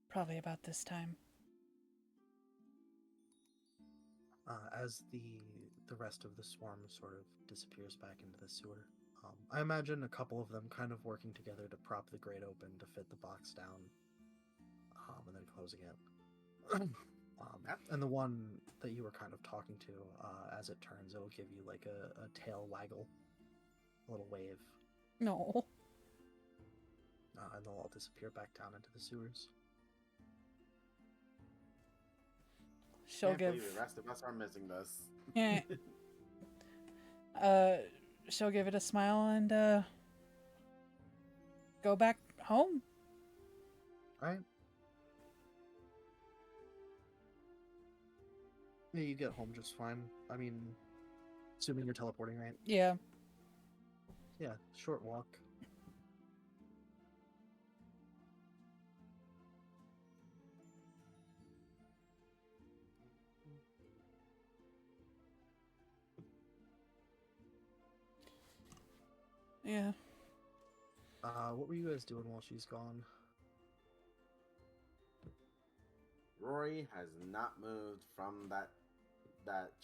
Probably about this time. As the rest of the swarm sort of disappears back into the sewer, I imagine a couple of them kind of working together to prop the grate open to fit the box down, and then closing it. And the one that you were kind of talking to, as it turns, it'll give you like a tail waggle, a little wave, No. and they'll all disappear back down into the sewers. She'll Can't give believe the rest of us are missing this. Yeah. She'll give it a smile and go back home. Right? Yeah, you get home just fine. I mean, assuming you're teleporting, right? Yeah. Yeah, short walk. Yeah. What were you guys doing while she's gone? Rory has not moved from that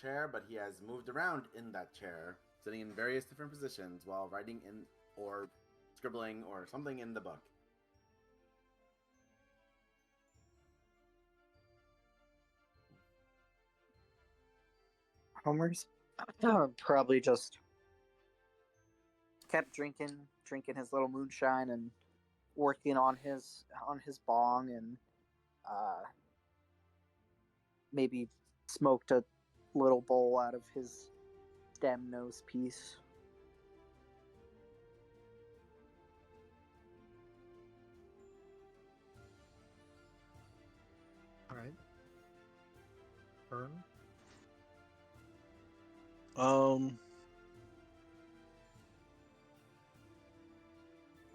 chair, but he has moved around in that chair, sitting in various different positions while writing in or scribbling or something in the book. Homer's probably just kept drinking his little moonshine and working on his bong, and maybe smoked a little bowl out of his stem nose piece. All right. Burn.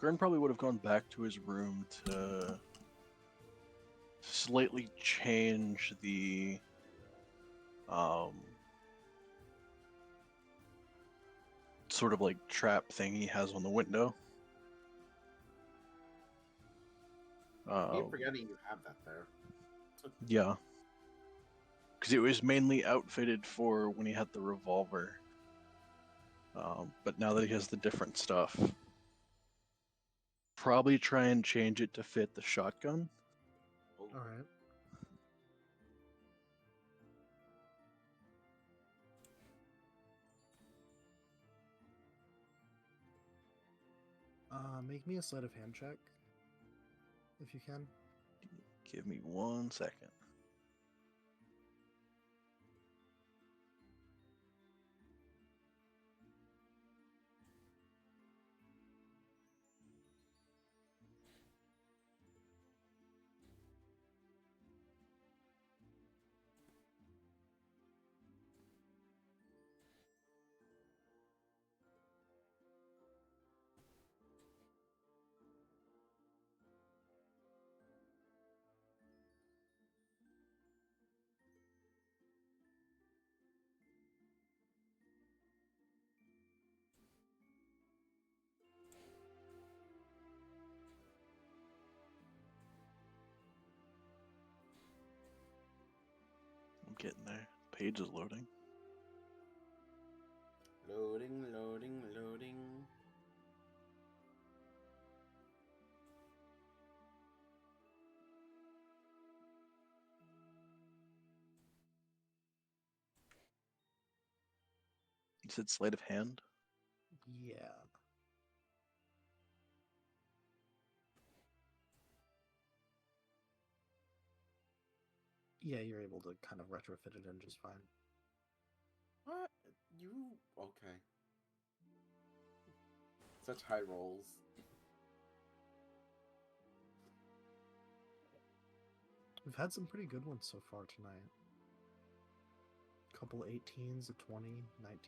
Gurn probably would have gone back to his room to slightly change the sort of like trap thing he has on the window. I keep forgetting you have that there. Yeah. Because it was mainly outfitted for when he had the revolver. But now that he has the different stuff, probably try and change it to fit the shotgun. Oh, All right. Make me a sleight of hand check, if you can. Give me 1 second. I'm getting there. Page is loading. loading, loading, loading. You said sleight of hand? Yeah. Yeah, you're able to kind of retrofit it in just fine. What? You okay? Such high rolls. We've had some pretty good ones so far tonight. Couple 18s, a 20, 19.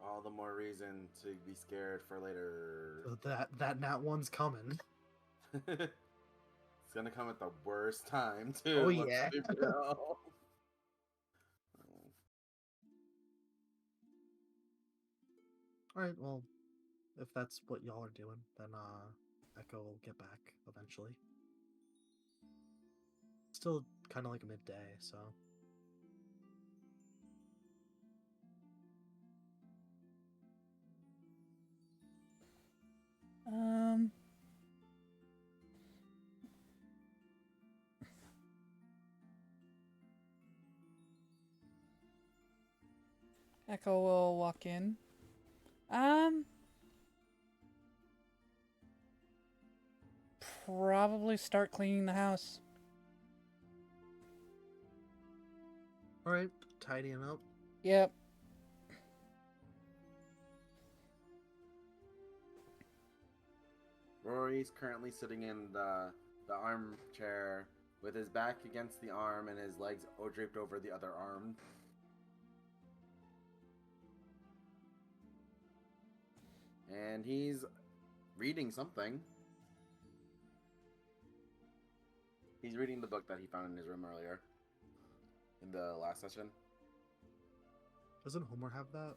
All the more reason to be scared for later. That nat one's coming. It's gonna come at the worst time too. Oh, let's yeah. be real. Alright, well, if that's what y'all are doing, then Echo will get back eventually. Still kind of like midday, so. Echo will walk in. Probably start cleaning the house. Alright, tidying up. Yep. Rory's currently sitting in the armchair with his back against the arm and his legs draped over the other arm. And he's reading something. He's reading the book that he found in his room earlier. In the last session. Doesn't Homer have that?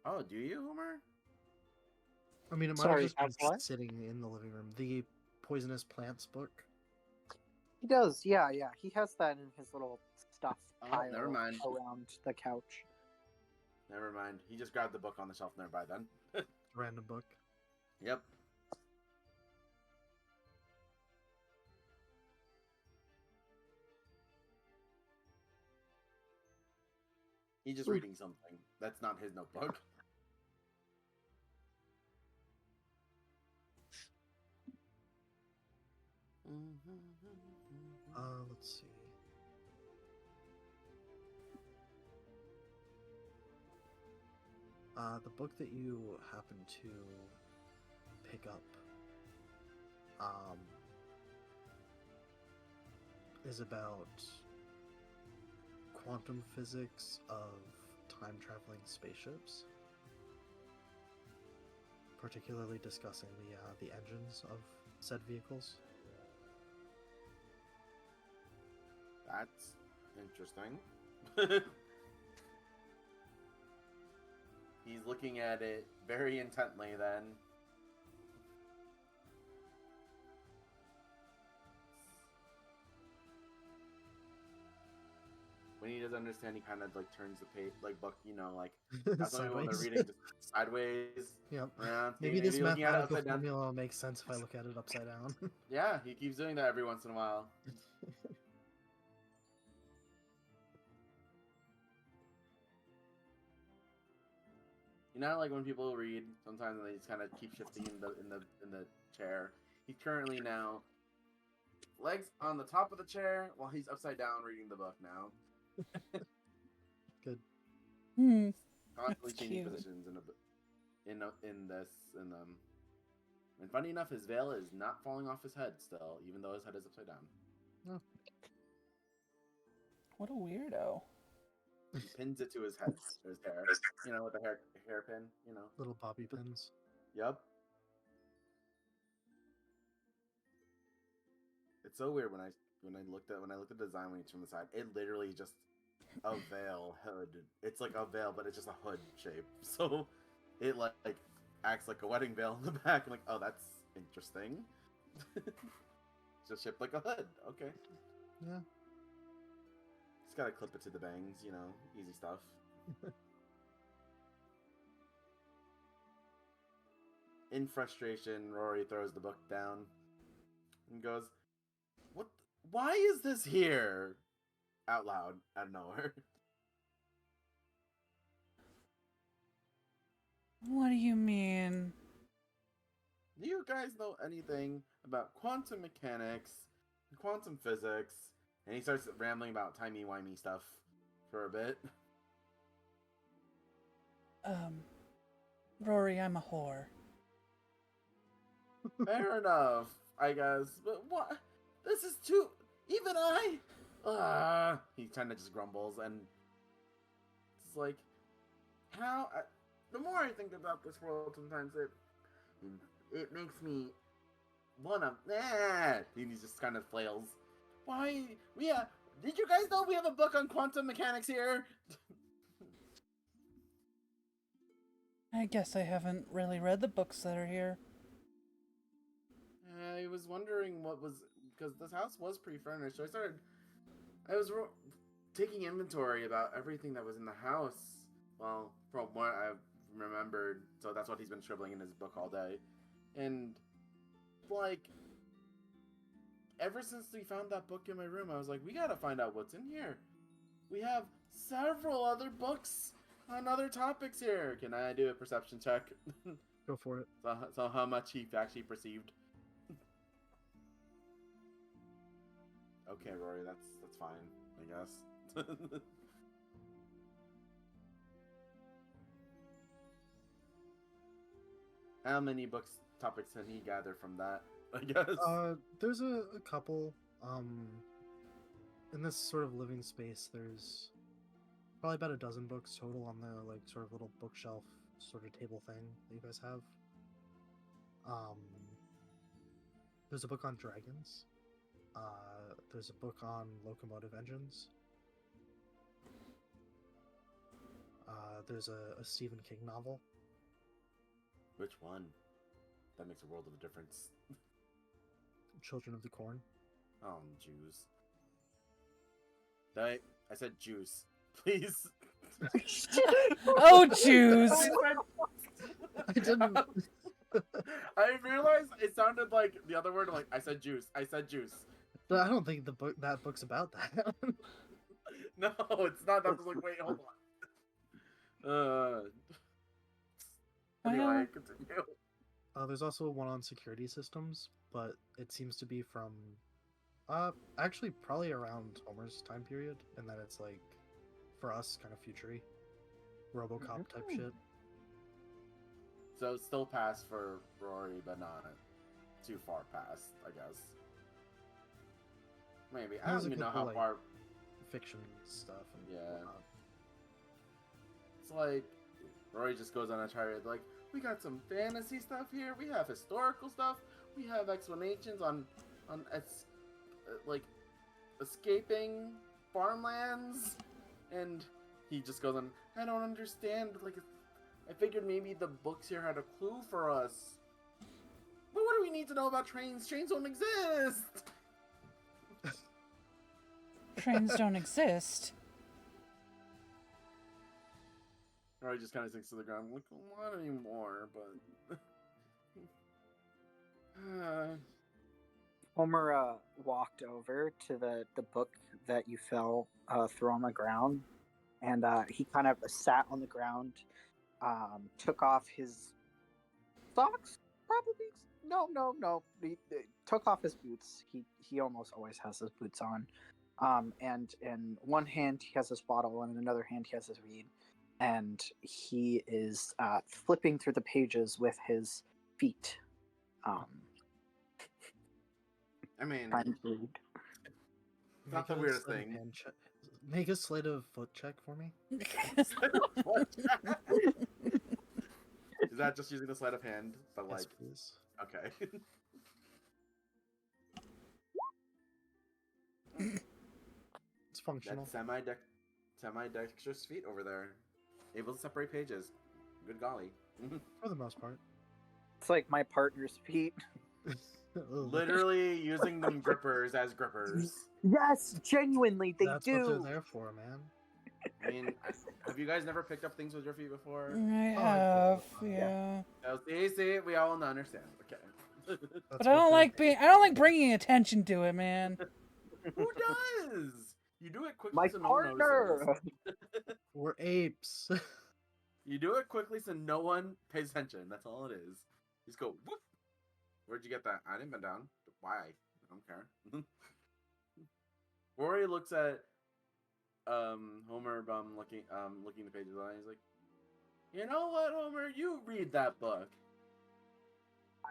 Oh, do you, Homer? I mean, it might Sorry, have just have been what? sitting in the living room. The poisonous plants book. He does, yeah. He has that in his little stuff Oh, pile never mind. around the couch. Never mind. He just grabbed the book on the shelf nearby then. Random book. Yep. He's just Ooh. reading something. That's not his notebook. Let's see. The book that you happen to pick up, is about quantum physics of time-traveling spaceships, particularly discussing the engines of said vehicles. That's interesting. He's looking at it very intently then. When he doesn't understand, he kind of like turns the page, like book, like that's why when they're Sideways. reading just sideways. Yep. Around, Maybe this looking at it mathematical upside down. formula makes sense if I look at it upside down. Yeah, he keeps doing that every once in a while. Like when people read sometimes and they just kind of keep shifting in the chair. He's currently now legs on the top of the chair while he's upside down reading the book now. Good. Hmm. Constantly That's changing cute. positions and funny enough, his veil is not falling off his head still, even though his head is upside down. What a weirdo. He pins it to his head, or his hair. With a hairpin. Little bobby pins. Yep. It's so weird when I looked at the design when he's from the side. It literally just a veil hood. It's like a veil, but it's just a hood shape. So it like acts like a wedding veil in the back. I'm like, oh, that's interesting. It's just shaped like a hood. Okay. Yeah. Just gotta clip it to the bangs. Easy stuff. In frustration, Rory throws the book down and goes, "What? Why is this here?" Out loud, out of nowhere. What do you mean? Do you guys know anything about quantum mechanics, quantum physics? And he starts rambling about timey-wimey stuff for a bit. Rory, I'm a whore. Fair enough, I guess. But what? This is too... Even I... He kind of just grumbles, and it's like... How... the more I think about this world, sometimes it makes me wanna... He just kind of flails. Why? Yeah, did you guys know we have a book on quantum mechanics here? I guess I haven't really read the books that are here. I was wondering what was... Because this house was pre-furnished, so I was taking inventory about everything that was in the house. Well, from what I've remembered, so that's what he's been scribbling in his book all day. And, like, ever since we found that book in my room, I was like, we gotta find out what's in here. We have several other books on other topics here. Can I do a perception check? Go for it. So how much he actually perceived. Okay, Rory, that's fine, I guess. How many topics can he gather from that? I guess. There's a couple. In this sort of living space, there's probably about a dozen books total on the like sort of little bookshelf sort of table thing that you guys have. There's a book on dragons. There's a book on locomotive engines. There's a Stephen King novel. Which one? That makes a world of a difference. Children of the Corn. Oh, Jews. I said juice. Please. Oh, Jews! I didn't. I realized it sounded like the other word. Like I said juice. I said juice. I don't think that book's about that. No, it's not. That's like wait, hold on. Anyway, Well. continue. There's also one on security systems, but it seems to be from, actually probably around Homer's time period, and that it's like, for us, kind of futury, RoboCop type shit. So it's still past for Rory, but not too far past, I guess. Maybe. I There's don't a even know couple, how like, far. fiction stuff and Yeah. whatnot. It's like Rory just goes on a tirade. Like, we got some fantasy stuff here. We have historical stuff. We have explanations on like escaping farmlands, and he just goes on. I don't understand. Like, I figured maybe the books here had a clue for us. But what do we need to know about trains? Trains don't exist. Trains don't exist. Rory just kind of sinks to the ground. Like, not anymore, but. Homer walked over to the book that you fell through on the ground, and he kind of sat on the ground, took off his socks, probably. No. He took off his boots. He almost always has his boots on. And in one hand he has his bottle, and in another hand he has his reed, and he is flipping through the pages with his feet. I mean, Trying to read. not the weirdest thing. Make a sleight of foot check for me. Is that just using the sleight of hand? But like, Yes, please. okay. It's functional. That's semi-dexterous feet over there, able to separate pages. Good golly. For the most part. It's like my partner's feet. Literally using them grippers as grippers. Yes, genuinely, they That's do. what they're there for, man. I mean, have you guys never picked up things with your feet before? I Oh, have, yeah. yeah. Oh, see, we all understand. Okay. But I don't like bringing attention to it, man. Who does? You do it quickly My so no one partner. notices. We're apes. You do it quickly so no one pays attention. That's all it is. You just go, whoop. Where'd you get that? I didn't bend down. Why? I don't care. Rory looks at Homer looking the pages on. He's like, you know what, Homer? You read that book.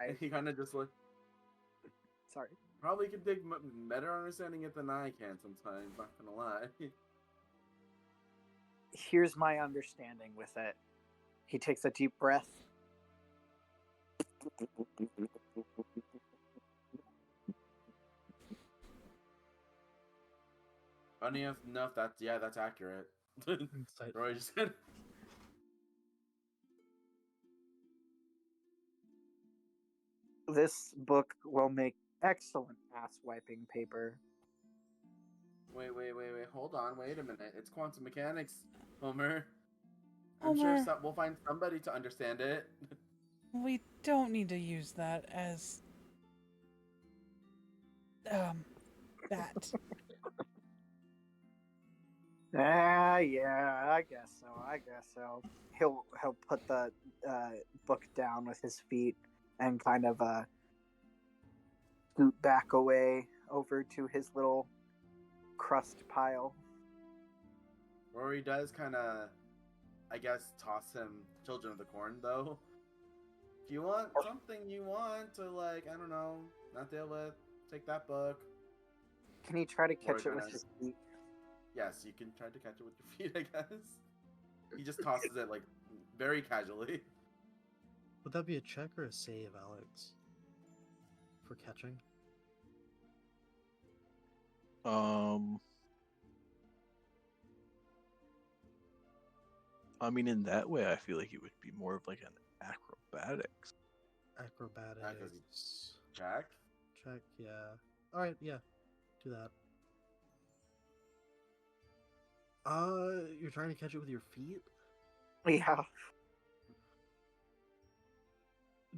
And he kind of just like, Sorry. probably could dig better understanding it than I can sometimes. Not gonna lie. Here's my understanding with it. He takes a deep breath. Funny enough, that's accurate. Insightful. Roy just said. This book will make excellent ass wiping paper. Wait. Hold on. Wait a minute. It's quantum mechanics, Homer. I'm sure Homer. we'll find somebody to understand it. We don't need to use that as that. Yeah, I guess so. He'll put the book down with his feet and kind of scoot back away over to his little crust pile. Rory does kind of, I guess, toss him Children of the Corn, though. If you want something you want to, like, I don't know, not deal with, take that book. Can he try to catch Rory it with does. his feet? Yes, you can try to catch it with your feet, I guess. He just tosses it, like, very casually. Would that be a check or a save, Alex? For catching? I mean, in that way, I feel like it would be more of like an acrobatics. Acrobatics. Jack? Check, yeah. Alright, yeah. Do that. You're trying to catch it with your feet? Yeah.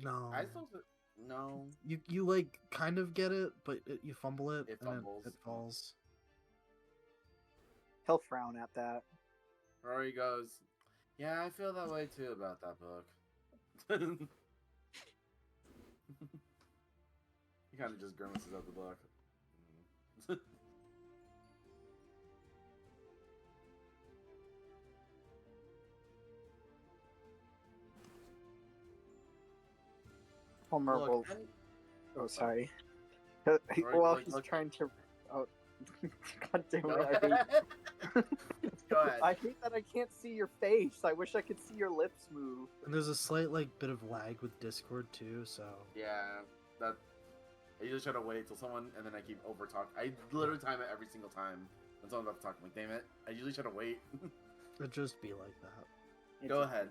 No. I still no. You like kind of get it, but you fumble it, It and fumbles. it falls. He'll frown at that. Rory goes, "Yeah, I feel that way too about that book." He kind of just grimaces at the book. Homer Look, will. and- Oh, sorry. Right, Well, like, he's look- trying to. Oh, God damn Go it! ahead. Go ahead. I hate that I can't see your face. I wish I could see your lips move. And there's a slight like bit of lag with Discord too, so Yeah, that. I usually try to wait till someone, and then I keep over talk. I literally time it every single time when someone's about to talk. I'm like, damn it! I usually try to wait. it'd just be like that. Go ahead,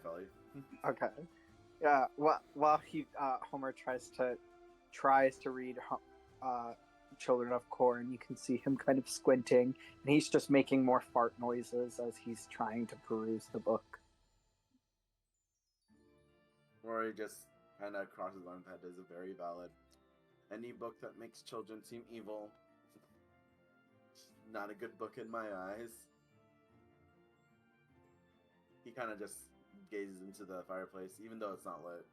Felly. Okay. Yeah. While he Homer tries to read Children of Corn, you can see him kind of squinting, and he's just making more fart noises as he's trying to peruse the book. Rory just kind of crosses on that is a very valid. Any book that makes children seem evil, not a good book in my eyes. He kind of just gazes into the fireplace, even though it's not lit.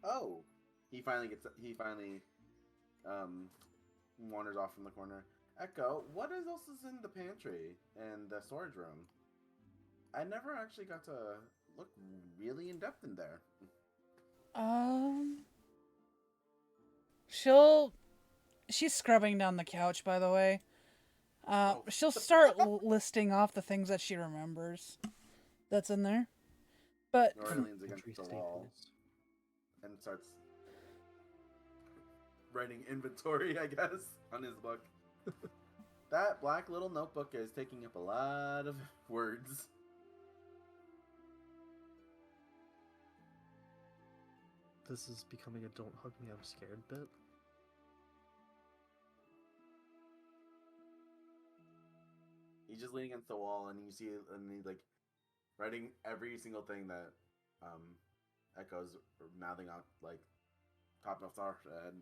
Oh, he finally wanders off from the corner. Echo, what else is in the pantry and the storage room? I never actually got to look really in depth in there. She's scrubbing down the couch, by the way. Oh. She'll start listing off the things that she remembers that's in there. But Rory leans against Pantry the wall staples. and starts writing inventory, I guess, on his book. That black little notebook is taking up a lot of words. This is becoming a "don't hug me, I'm scared" bit. He's just leaning against the wall, and you see, and he's like writing every single thing that Echo's mouthing out, like top of our head.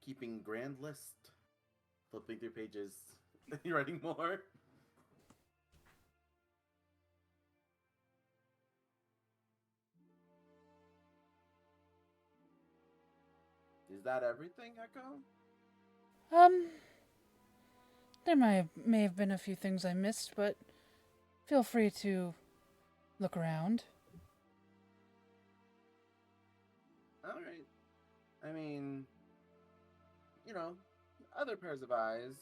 Keeping grand list, flipping through pages, writing more. Is that everything, Echo? there may have been a few things I missed, but feel free to look around. Alright. I mean, you know, other pairs of eyes.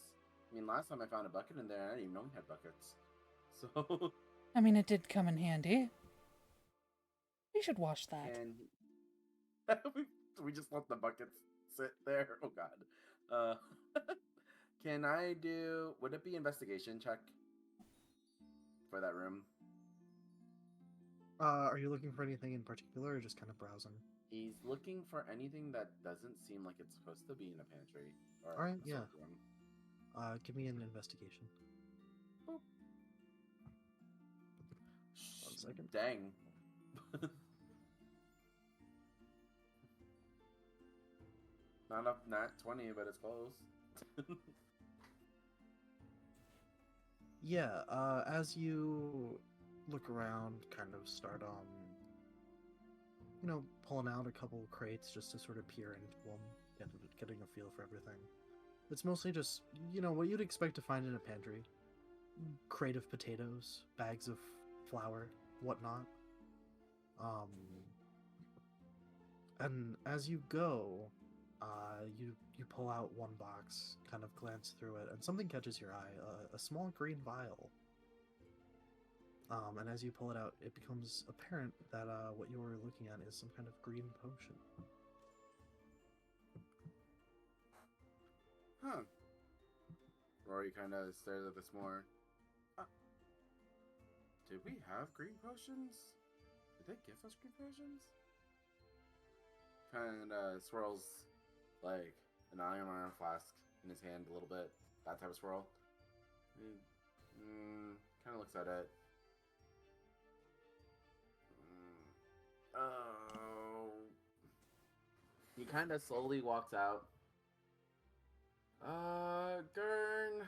I mean, last time I found a bucket in there, I didn't even know we had buckets. So, I mean, it did come in handy. We should wash that. and we just let the buckets sit there. Oh god. Can I do? Would it be investigation check for that room? Are you looking for anything in particular, or just kind of browsing? He's looking for anything that doesn't seem like it's supposed to be in a pantry. Or Alright, a yeah. room. Give me an investigation. Boop. 1 second. Dang. Not 20, but it's close. Yeah, as you look around, kind of start pulling out a couple crates just to sort of peer into them, getting a feel for everything. It's mostly just, what you'd expect to find in a pantry. Crate of potatoes, bags of flour, whatnot. And as you go, you pull out one box, kind of glance through it, and something catches your eye. A small green vial. And as you pull it out, it becomes apparent that what you were looking at is some kind of green potion. Huh. Rory kind of stares at this more. Did we have green potions? Did they give us green potions? Kind of swirls like an iron flask in his hand a little bit. That type of swirl. Kind of looks at it. Oh. He kind of slowly walks out. Gurn.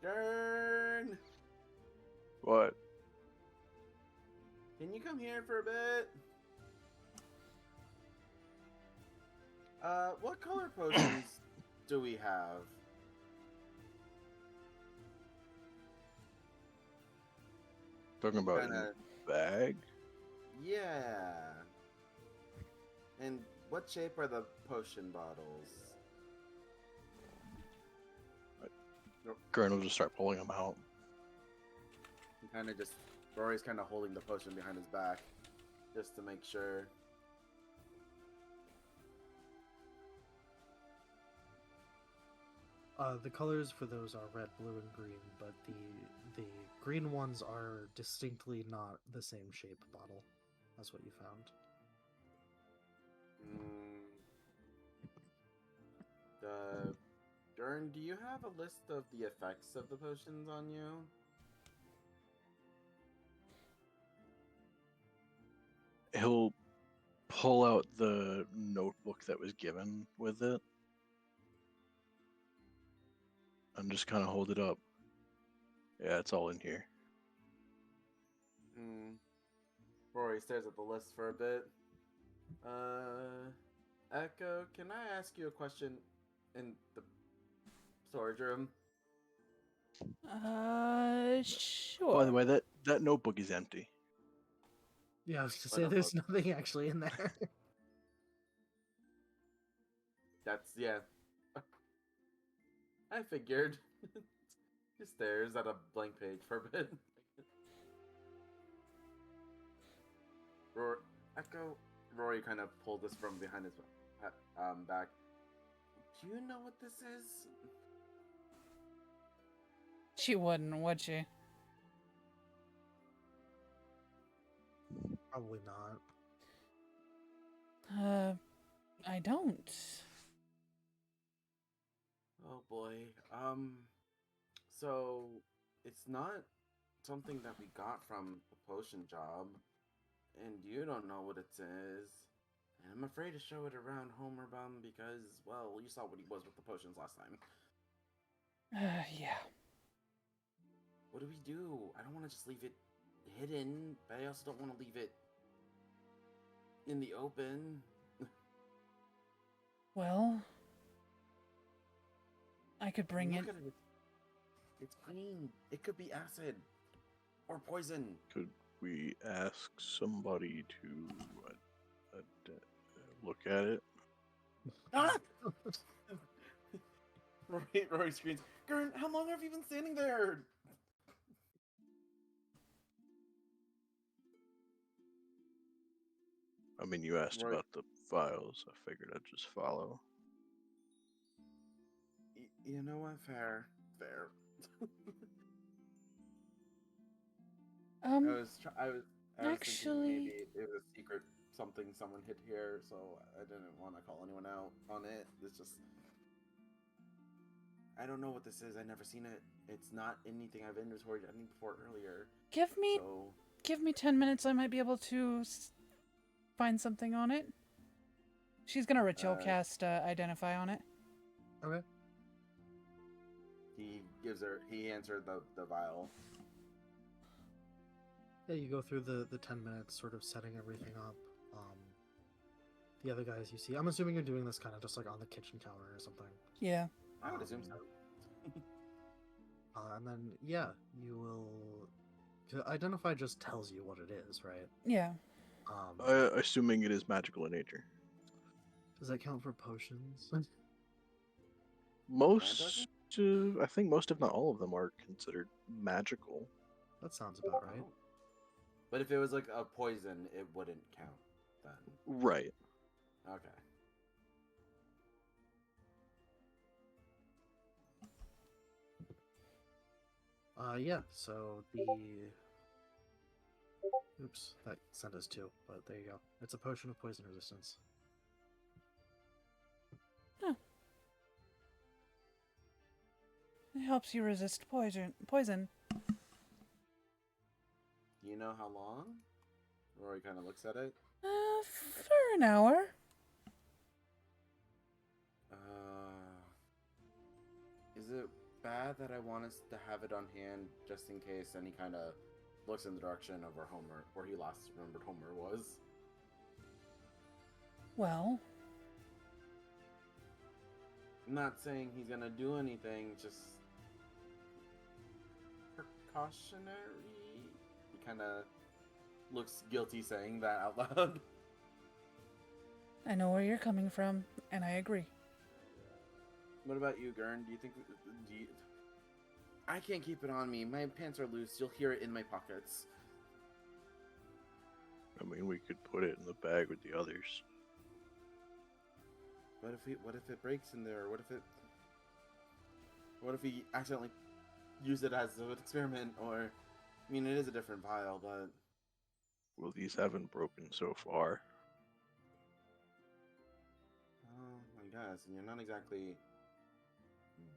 Gurn. What? Can you come here for a bit? What color potions do we have? Talking about in Kinda, the bag? yeah. And what shape are the potion bottles? Gurn will just start pulling them out. Kind of just, Rory's kind of holding the potion behind his back, just to make sure. The colors for those are red, blue, and green, but the green ones are distinctly not the same shape bottle as what you found. Gurn, do you have a list of the effects of the potions on you? He'll pull out the notebook that was given with it and just kind of hold it up. Yeah, it's all in here. Rory stares at the list for a bit. Echo, can I ask you a question in the storage room? Sure. By the way, that notebook is empty. Yeah, I was to What say a there's book. nothing actually in there. That's, yeah. I figured. He stares at a blank page for a bit. Rory kind of pulled this from behind his back. Do you know what this is? She wouldn't, would she? Probably not. I don't. Oh boy. So it's not something that we got from the potion job, and you don't know what it is. And I'm afraid to show it around Homerbum because, well, you saw what he was with the potions last time. Yeah. What do we do? I don't want to just leave it hidden, but I also don't want to leave it in the open. Well, I could bring Look it. at it. It's green. It could be acid or poison. Could we ask somebody to look at it? Ah! Rory screams, Gurn, how long have you been standing there? I mean, you asked Right. about the files. I figured I'd just follow. You know what? Fair. I was Actually- thinking maybe it was a secret something someone hid here, so I didn't want to call anyone out on it. It's just, I don't know what this is. I've never seen it. It's not anything I've inventoried any before earlier. Give me So 10 minutes. I might be able to find something on it. She's gonna ritual cast identify on it. Okay. he answered the vial. Yeah, you go through the 10 minutes sort of setting everything up. The other guys you see, I'm assuming you're doing this kind of just like on the kitchen counter or something. Yeah. I would assume so. And then, yeah, you will... 'cause identify just tells you what it is, right? Yeah. Assuming it is magical in nature. Does that count for potions? Most, I think most, if not all of them, are considered magical. That sounds about right. Oh. But if it was like a poison, it wouldn't count then. Right. Okay. Yeah, so the... Oops, that sent us two, but there you go. It's a potion of poison resistance. It helps you resist poison. Do you know how long? Rory kind of looks at it. For an hour. Is it bad that I want us to have it on hand just in case? And he kind of looks in the direction of where he last remembered Homer was. Well, I'm not saying he's gonna do anything, just precautionary. He kind of looks guilty saying that out loud. I know where you're coming from, and I agree. What about you, Gurn? Do you think... I can't keep it on me. My pants are loose. You'll hear it in my pockets. I mean, we could put it in the bag with the others. What if it breaks in there? What if we accidentally use it as an experiment? Or, I mean, it is a different vial, but... Well, these haven't broken so far. Oh, I guess. And you're not exactly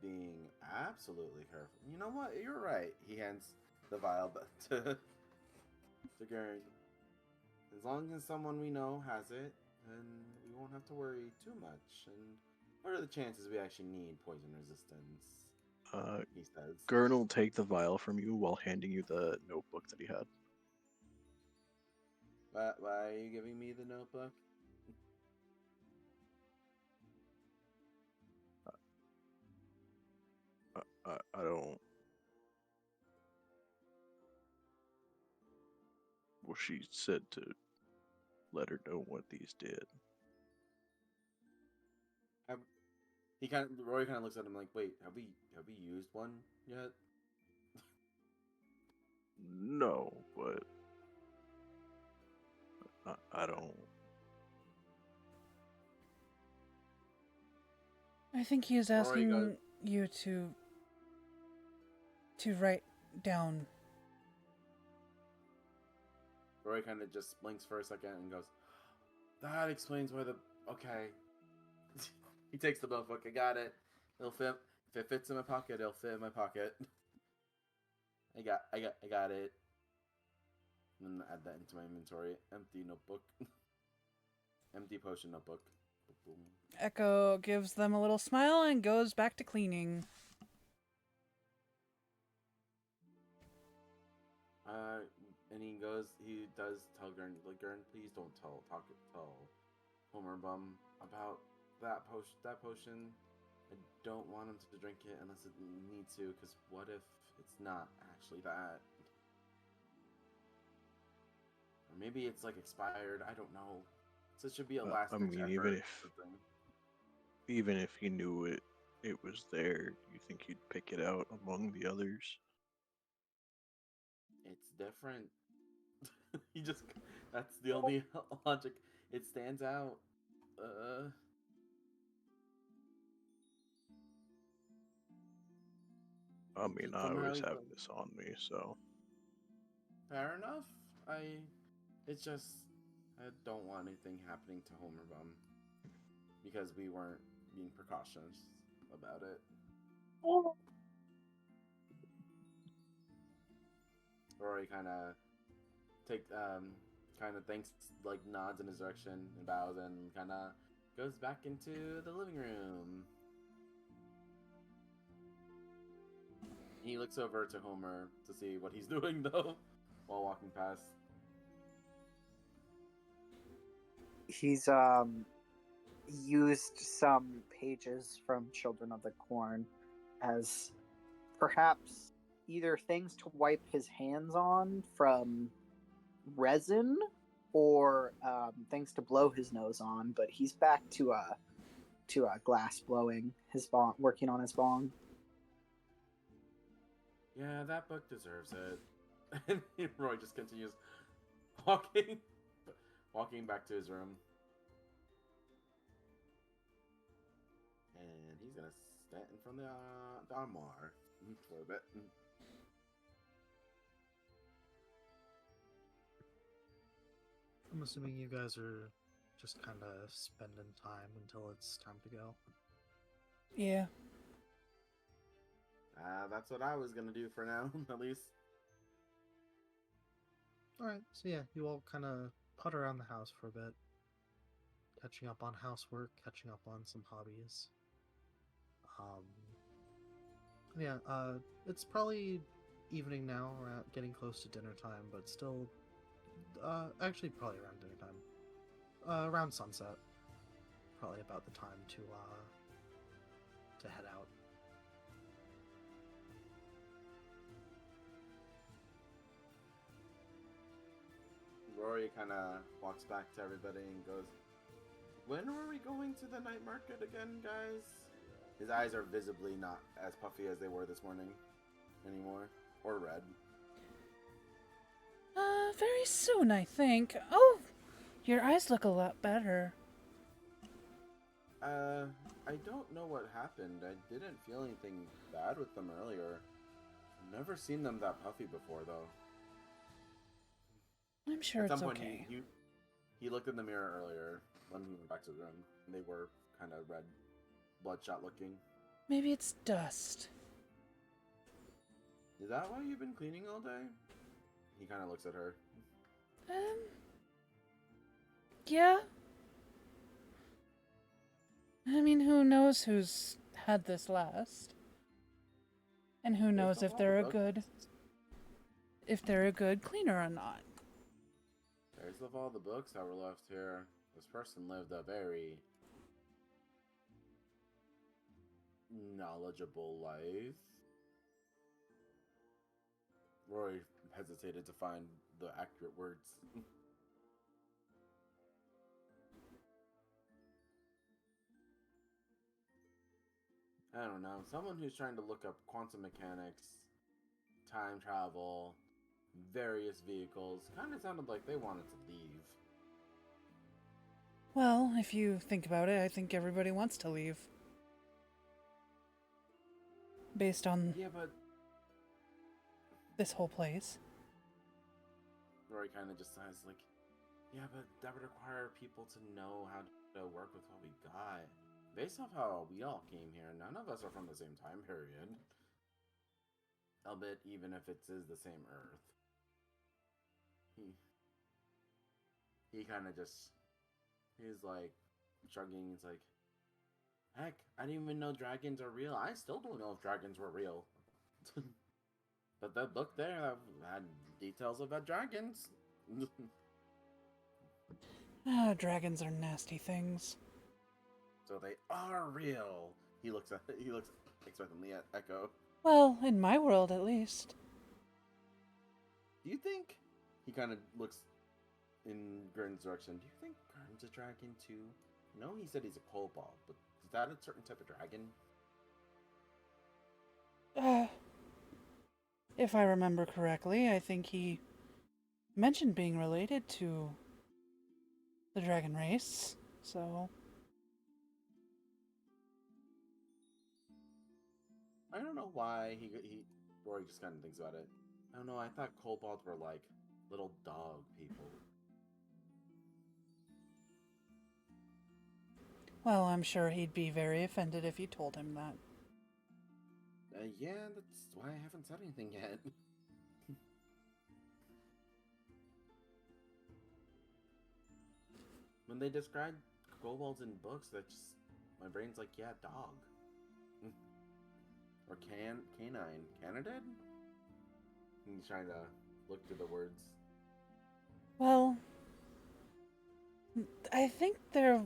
being absolutely careful. You know what? You're right. He hands the vial to Gurn. As long as someone we know has it, then we won't have to worry too much. And what are the chances we actually need poison resistance? He says. Gurn will take the vial from you while handing you the notebook that he had. Why are you giving me the notebook? I don't... Well, she said to let her know what these did. Rory kind of looks at him like, wait, have we used one yet? No, but I don't... I think he is asking you to write down. Rory kind of just blinks for a second and goes, that explains why the... Okay. He takes the notebook. I got it. It'll fit. If it fits in my pocket, it'll fit in my pocket. I got it. And then add that into my inventory. Empty notebook. Empty potion notebook. Boom. Echo gives them a little smile and goes back to cleaning. And he does tell Gurn, like, Gurn, please don't tell Homer Bum about that potion. I don't want him to drink it unless it needs to, because what if it's not actually that? Or maybe it's like expired. I don't know. So it should be a last I mean, even if he knew it was there, do you think he'd pick it out among the others? It's different. That's the only logic. It stands out. I mean, I always have this on me, so... Fair enough. I don't want anything happening to Homer Bum. Because we weren't being precautious about it. Rory kind of thanks, like, nods in his direction and bows and kind of goes back into the living room. He looks over to Homer to see what he's doing, though, while walking past. He's used some pages from Children of the Corn as perhaps either things to wipe his hands on from resin or things to blow his nose on, but he's back to to Glass blowing his bong, working on his bong. Yeah, that book deserves it. And Roy just continues walking, walking back to his room. And he's gonna stand in front of the armoire for a bit. I'm assuming you guys are just kind of spending time until it's time to go. Yeah. That's what I was gonna do for now, at least. Alright, so yeah, you all kind of putt around the house for a bit. Catching up on housework, catching up on some hobbies. Yeah, it's probably evening now, around getting close to dinner time, but still, actually probably around dinner time. Around sunset. Probably about the time to head out. Rory kind of walks back to everybody and goes, "When are we going to the night market again, guys?" His eyes are visibly not as puffy as they were this morning anymore, or red. Very soon, I think. Oh, your eyes look a lot better. I don't know what happened. I didn't feel anything bad with them earlier. Never seen them that puffy before, though. I'm sure At it's some point, okay. he looked in the mirror earlier when we went back to the room, and they were kind of red, bloodshot looking. Maybe it's dust. Is that why you've been cleaning all day? He kind of looks at her. Yeah. I mean, who knows who's had this last? And who knows if they're a good cleaner or not. Based off all the books that were left here, this person lived a very knowledgeable life. Roy hesitated to find the accurate words. I don't know. Someone who's trying to look up quantum mechanics, time travel, various vehicles, kind of sounded like they wanted to leave. Well, if you think about it, I think everybody wants to leave. Based on Yeah, but this whole place. Rory kind of just says, like, yeah, but that would require people to know how to work with what we got. Based off how we all came here, none of us are from the same time period. Albeit, even if it is the same Earth. He kind of just, he's like, shrugging, he's like, heck, I didn't even know dragons are real. I still don't know if dragons were real. But that book there had details about dragons. Dragons are nasty things. So they are real. He looks expectantly at Echo. Well, in my world at least. Do you think he kind of looks in Gurn's direction? Do you think Gurn's a dragon too? No, he said he's a kobold, but is that a certain type of dragon? If I remember correctly, I think he mentioned being related to the dragon race, so... I don't know why Rory just kind of thinks about it. I don't know, I thought kobolds were like little dog people. Well, I'm sure he'd be very offended if you told him that. Yeah, that's why I haven't said anything yet. When they describe kobolds in books, that just, my brain's like, yeah, dog. Or canine. Canidid? He's trying to look through the words. Well, I think there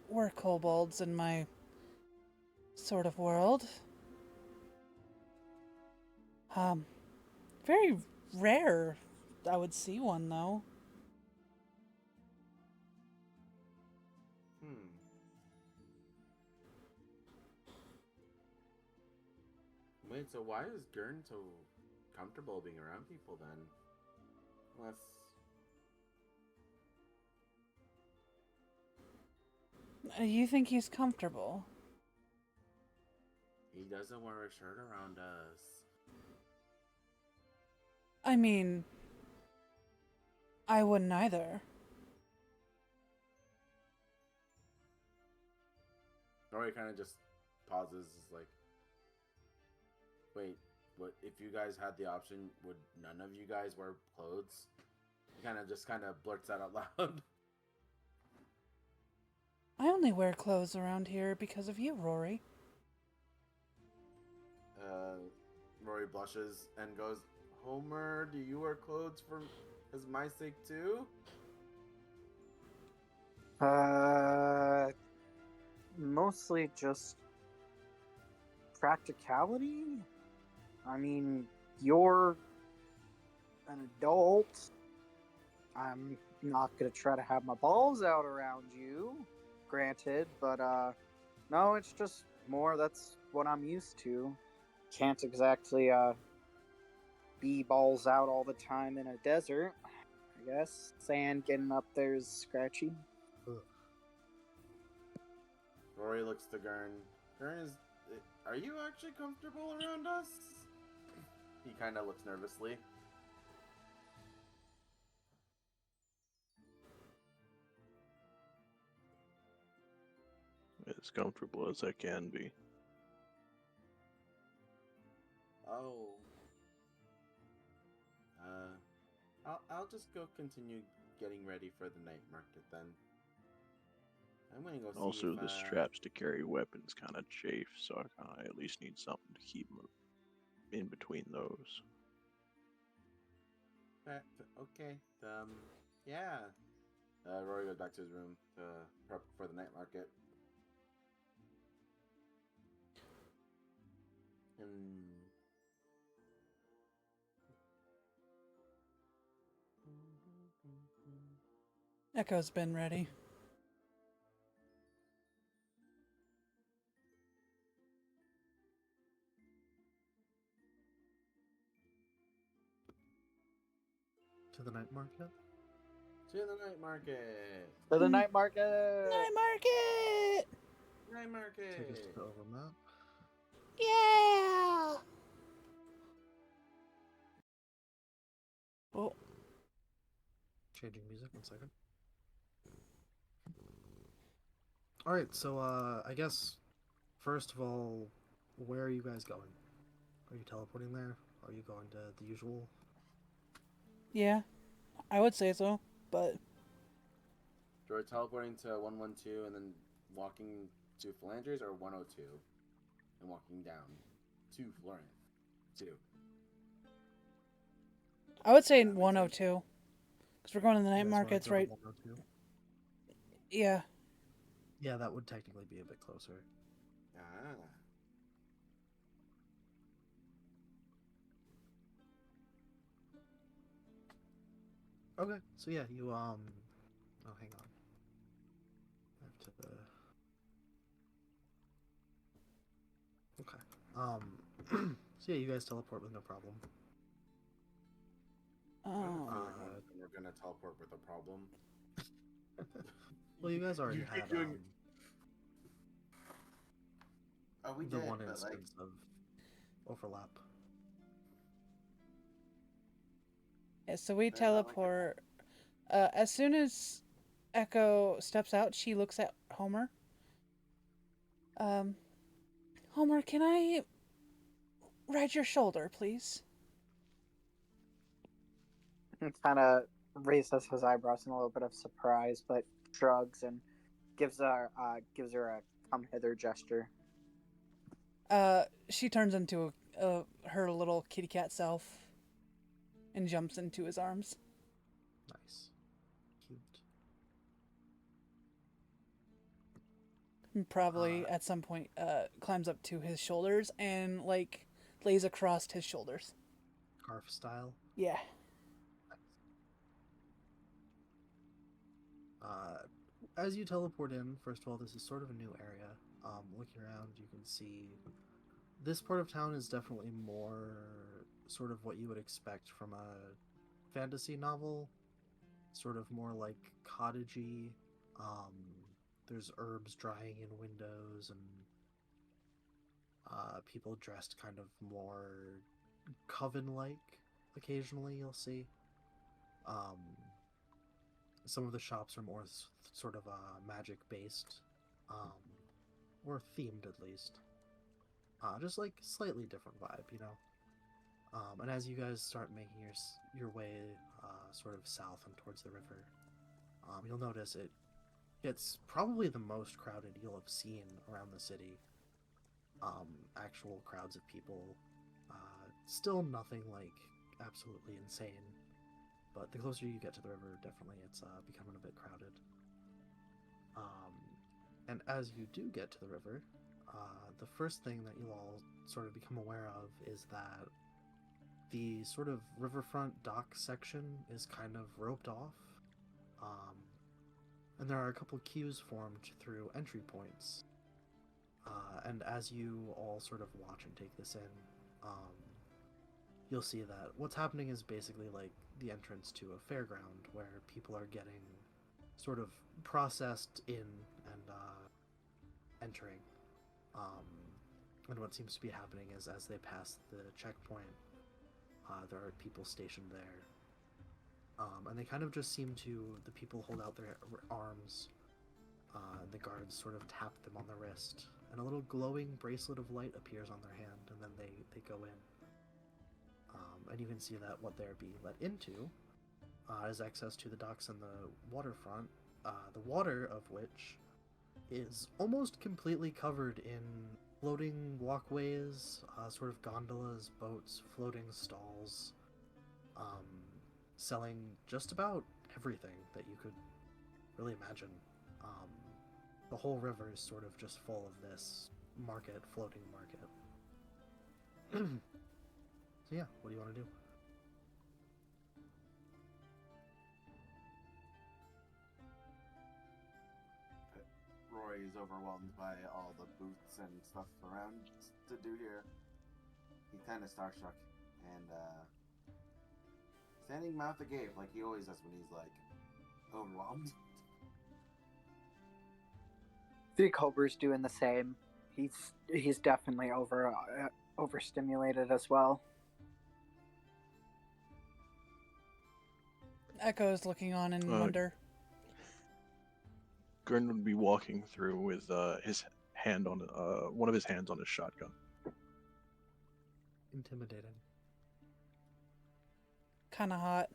were kobolds in my sort of world. Very rare I would see one, though. Wait, so why is Gurn so comfortable being around people then? Unless... You think he's comfortable? He doesn't wear a shirt around us. I mean, I wouldn't either. Rory kind of just pauses, is like, wait, what? If you guys had the option, would none of you guys wear clothes? He kind of blurts that out loud. I only wear clothes around here because of you, Rory. Rory blushes and goes, Homer, do you wear clothes for as my sake too? Mostly just practicality. I mean, you're an adult. I'm not gonna try to have my balls out around you, granted, but no, it's just more that's what I'm used to. Can't exactly be balls out all the time in a desert. I guess sand getting up there is scratchy. Ugh. Rory looks to Gurn. Gurn, are you actually comfortable around us? He kind of looks nervously. As comfortable as I can be. Oh. I'll just go continue getting ready for the night market then. I'm gonna go see Also, if, the straps to carry weapons kind of chafe, so I kind of at least need something to keep them in between those. Okay. Yeah. Rory goes back to his room to prep for the night market. Echo's been ready. To the night market? To the night market. To the night market. Night market! Night market. Take us to the overmap. Yeah! Oh, Changing music, 1 second. Alright, so I guess first of all, where are you guys going? Are you teleporting there? Are you going to the usual? yeah. I would say so, but You're teleporting to 112 and then walking to Phalanges, or 102 and walking down to Florence 2. I would say That makes 102. Because we're going to the You night guys wanna markets, go to right? 102? Yeah. Yeah, that would technically be a bit closer. Ah. Okay, so yeah, you oh, hang on. I have to okay. So yeah, you guys teleport with no problem. We're gonna teleport with a problem. Well, you guys already You keep had doing... Oh, we the did, one but like... instance of overlap. Yeah, so we That's not like teleport. As soon as Echo steps out, she looks at Homer. Homer, can I ride your shoulder, please? Kind of raises his eyebrows in a little bit of surprise, but shrugs and gives her a come hither gesture. She turns into her little kitty cat self and jumps into his arms. Nice. Cute. And probably at some point climbs up to his shoulders and like lays across his shoulders. Scarf style. Yeah. As you teleport in, first of all, this is sort of a new area. Looking around, you can see this part of town is definitely more sort of what you would expect from a fantasy novel. Sort of more like cottagey. There's herbs drying in windows and people dressed kind of more coven-like. Occasionally, you'll see. Some of the shops are more sort of magic-based, or themed at least. Just like slightly different vibe, you know. And as you guys start making your way sort of south and towards the river, you'll notice it's probably the most crowded you'll have seen around the city. Actual crowds of people. Still nothing like absolutely insane, but the closer you get to the river, definitely it's becoming a bit crowded. And as you do get to the river, the first thing that you'll all sort of become aware of is that the sort of riverfront dock section is kind of roped off, and there are a couple queues formed through entry points. And as you all sort of watch and take this in, you'll see that what's happening is basically like the entrance to a fairground where people are getting sort of processed in and entering. And what seems to be happening is as they pass the checkpoint, there are people stationed there. And they kind of just seem to, the people hold out their arms, and the guards sort of tap them on the wrist, and a little glowing bracelet of light appears on their hand, and then they go in. And you can see that what they're being let into is access to the docks and the waterfront, the water of which is almost completely covered in floating walkways, sort of gondolas, boats, floating stalls, selling just about everything that you could really imagine. The whole river is sort of just full of this market, floating market. So yeah, what do you want to do? Rory is overwhelmed by all the booths and stuff around to do here. He's kind of starstruck and standing mouth agape like he always does when he's like overwhelmed. The Cobra's doing the same. He's definitely overstimulated as well. Echo's looking on in wonder. Gurn would be walking through with his hand on one of his hands on his shotgun. Intimidating. Kind of hot.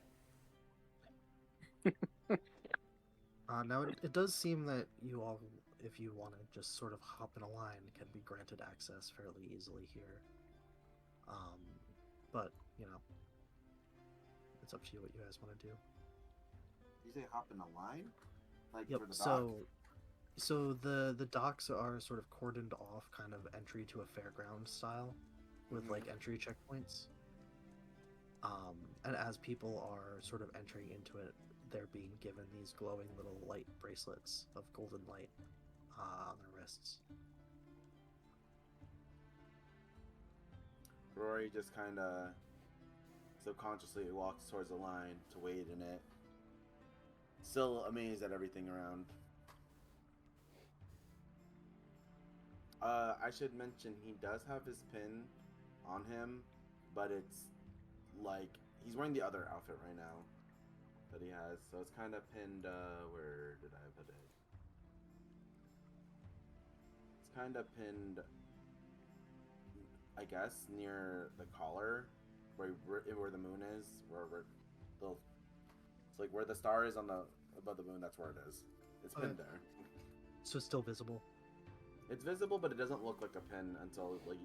Now, it does seem that you all, if you want to just sort of hop in a line, can be granted access fairly easily here. But, you know, it's up to you what you guys want to do. You say hop in a line? Like Yep, for the dock? so the docks are sort of cordoned off, kind of entry to a fairground style, with like entry checkpoints. And as people are sort of entering into it, they're being given these glowing little light bracelets of golden light on their wrists. Rory just kind of subconsciously walks towards the line to wait in it. Still amazed at everything around. I should mention he does have his pin on him, but it's like he's wearing the other outfit right now that he has, so it's kind of pinned. Where did I put it? It's kind of pinned, I guess, near the collar, where the moon is, it's like where the star is on the above the moon. That's where it is. It's pinned there. So it's still visible. It's visible, but it doesn't look like a pin until like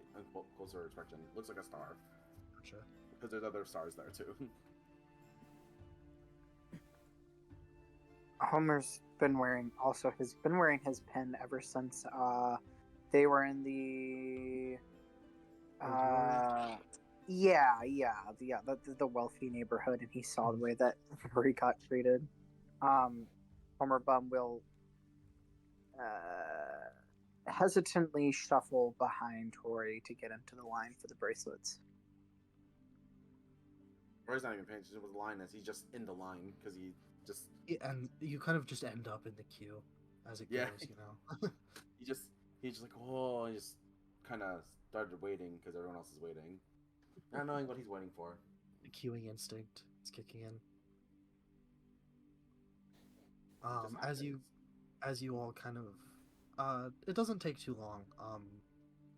closer inspection. It looks like a star. Gotcha. Because there's other stars there too. Homer's been wearing his pin ever since they were in the the wealthy neighborhood, and he saw the way that Rory got treated. Homer Bum will hesitantly shuffle behind Tori to get into the line for the bracelets. Rory's not even paying attention with Linus. He's just in the line because he just And you kind of just end up in the queue as it Yeah. goes, you know. he's just like, oh, he just kind of started waiting because everyone else is waiting, not knowing what he's waiting for. The queuing instinct is kicking in. Just As you all kind of, it doesn't take too long.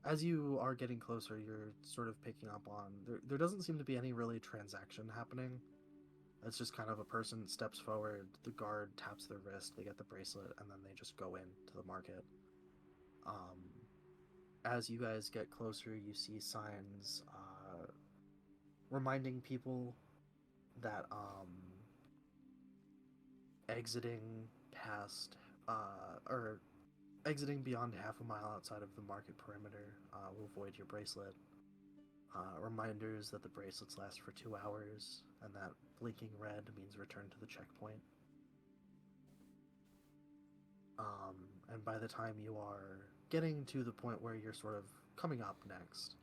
As you are getting closer, you're sort of picking up on there doesn't seem to be any really transaction happening. It's just kind of a person steps forward, the guard taps their wrist, they get the bracelet, and then they just go into the market. As you guys get closer, you see signs reminding people that exiting past or exiting beyond half a mile outside of the market perimeter will void your bracelet. Reminders that the bracelets last for 2 hours, and that blinking red means return to the checkpoint. And by the time you are getting to the point where you're sort of coming up next,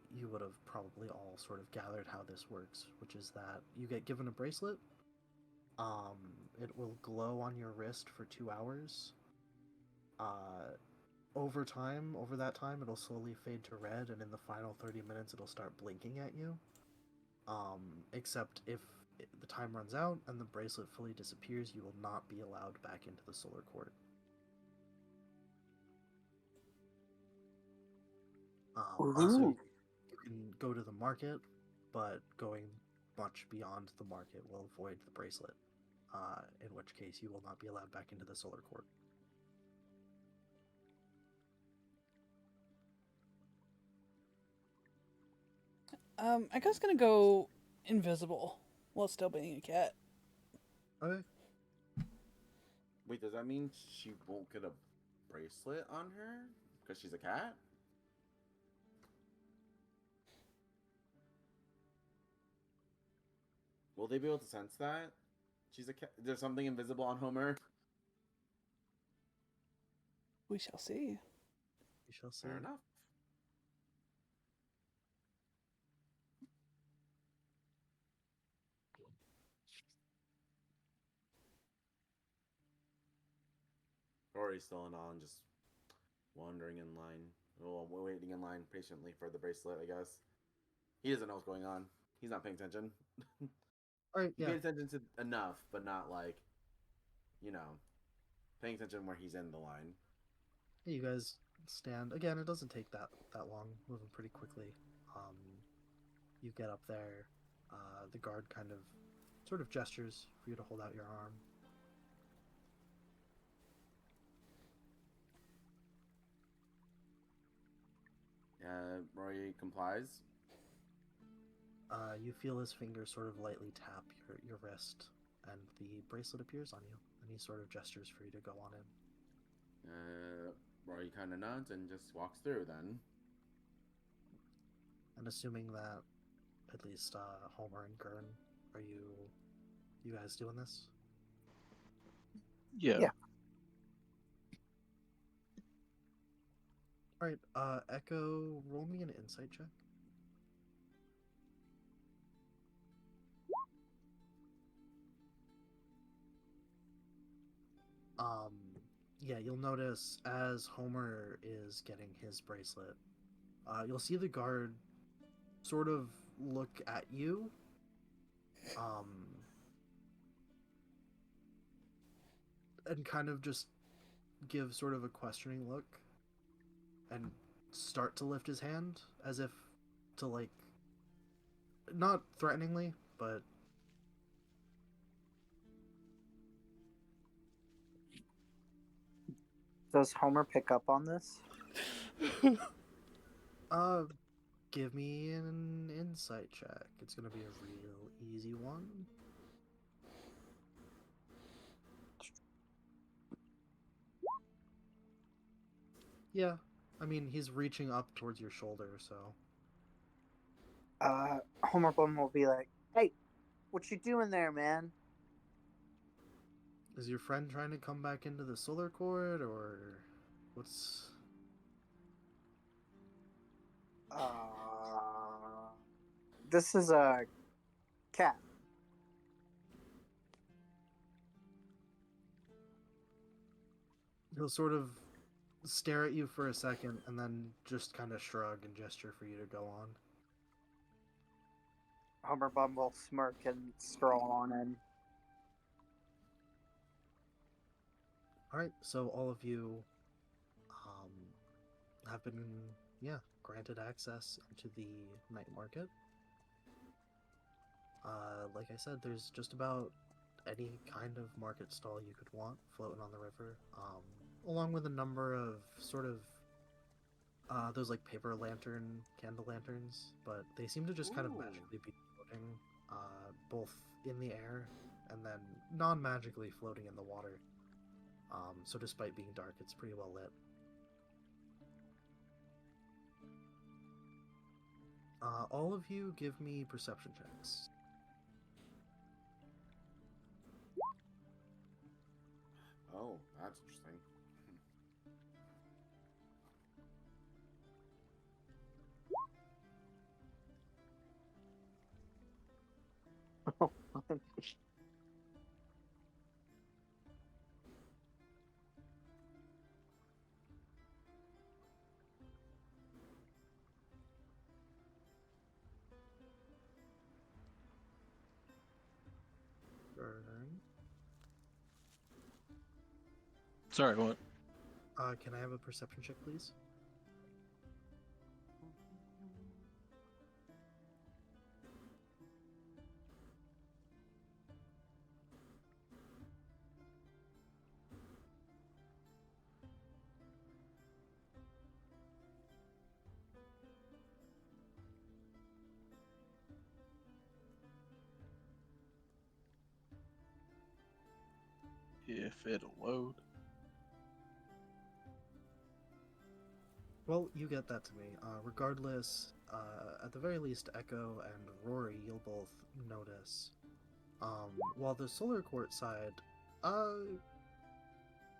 you would have probably all sort of gathered how this works, which is that you get given a bracelet. It will glow on your wrist for 2 hours. Over that time, it'll slowly fade to red, and in the final 30 minutes, it'll start blinking at you. Except if the time runs out and the bracelet fully disappears, you will not be allowed back into the solar court. Also, Ooh. you can go to the market, but going much beyond the market will void the bracelet, in which case you will not be allowed back into the solar court. Echo's gonna go invisible while still being a cat. Okay. Wait, does that mean she won't get a bracelet on her because she's a cat? Will they be able to sense that she's a cat? There's something invisible on Homer. We shall see. We shall see. Fair enough. Rory's still on, just wandering in line. Well, waiting in line patiently for the bracelet, I guess. He doesn't know what's going on. He's not paying attention. Alright, He yeah. pays attention to enough, but not like, paying attention where he's in the line. You guys stand. Again, it doesn't take that long, moving pretty quickly. You get up there. The guard kind of sort of gestures for you to hold out your arm. Rory complies. You feel his fingers sort of lightly tap your wrist, and the bracelet appears on you, and he sort of gestures for you to go on in. Rory kind of nods and just walks through then. And assuming that at least Homer and Gurn, are you guys doing this? Yeah. Yeah. Alright, Echo, roll me an insight check. Yeah, you'll notice as Homer is getting his bracelet, you'll see the guard sort of look at you, and kind of just give sort of a questioning look, and start to lift his hand as if to, like, not threateningly, but Does Homer pick up on this? give me an insight check. It's gonna be a real easy one. Yeah, I mean, he's reaching up towards your shoulder, so. Homer Bum will be like, "Hey, what you doing there, man?" Is your friend trying to come back into the solar court, or? What's This is a cat. he'll sort of stare at you for a second and then just kind of shrug and gesture for you to go on. Homer Bum will smirk and stroll on in. All right, so all of you have been, granted access into the night market. Like I said, there's just about any kind of market stall you could want floating on the river, along with a number of sort of those like paper lantern candle lanterns, but they seem to just kind of Ooh. magically be floating both in the air and then non-magically floating in the water. So despite being dark, it's pretty well lit. All of you give me perception checks. Oh, that's interesting. Burn. Sorry, what? Can I have a perception check, please? If it'll load. Well, you get that to me. Regardless, at the very least, Echo and Rory, you'll both notice. While the Solar Court side,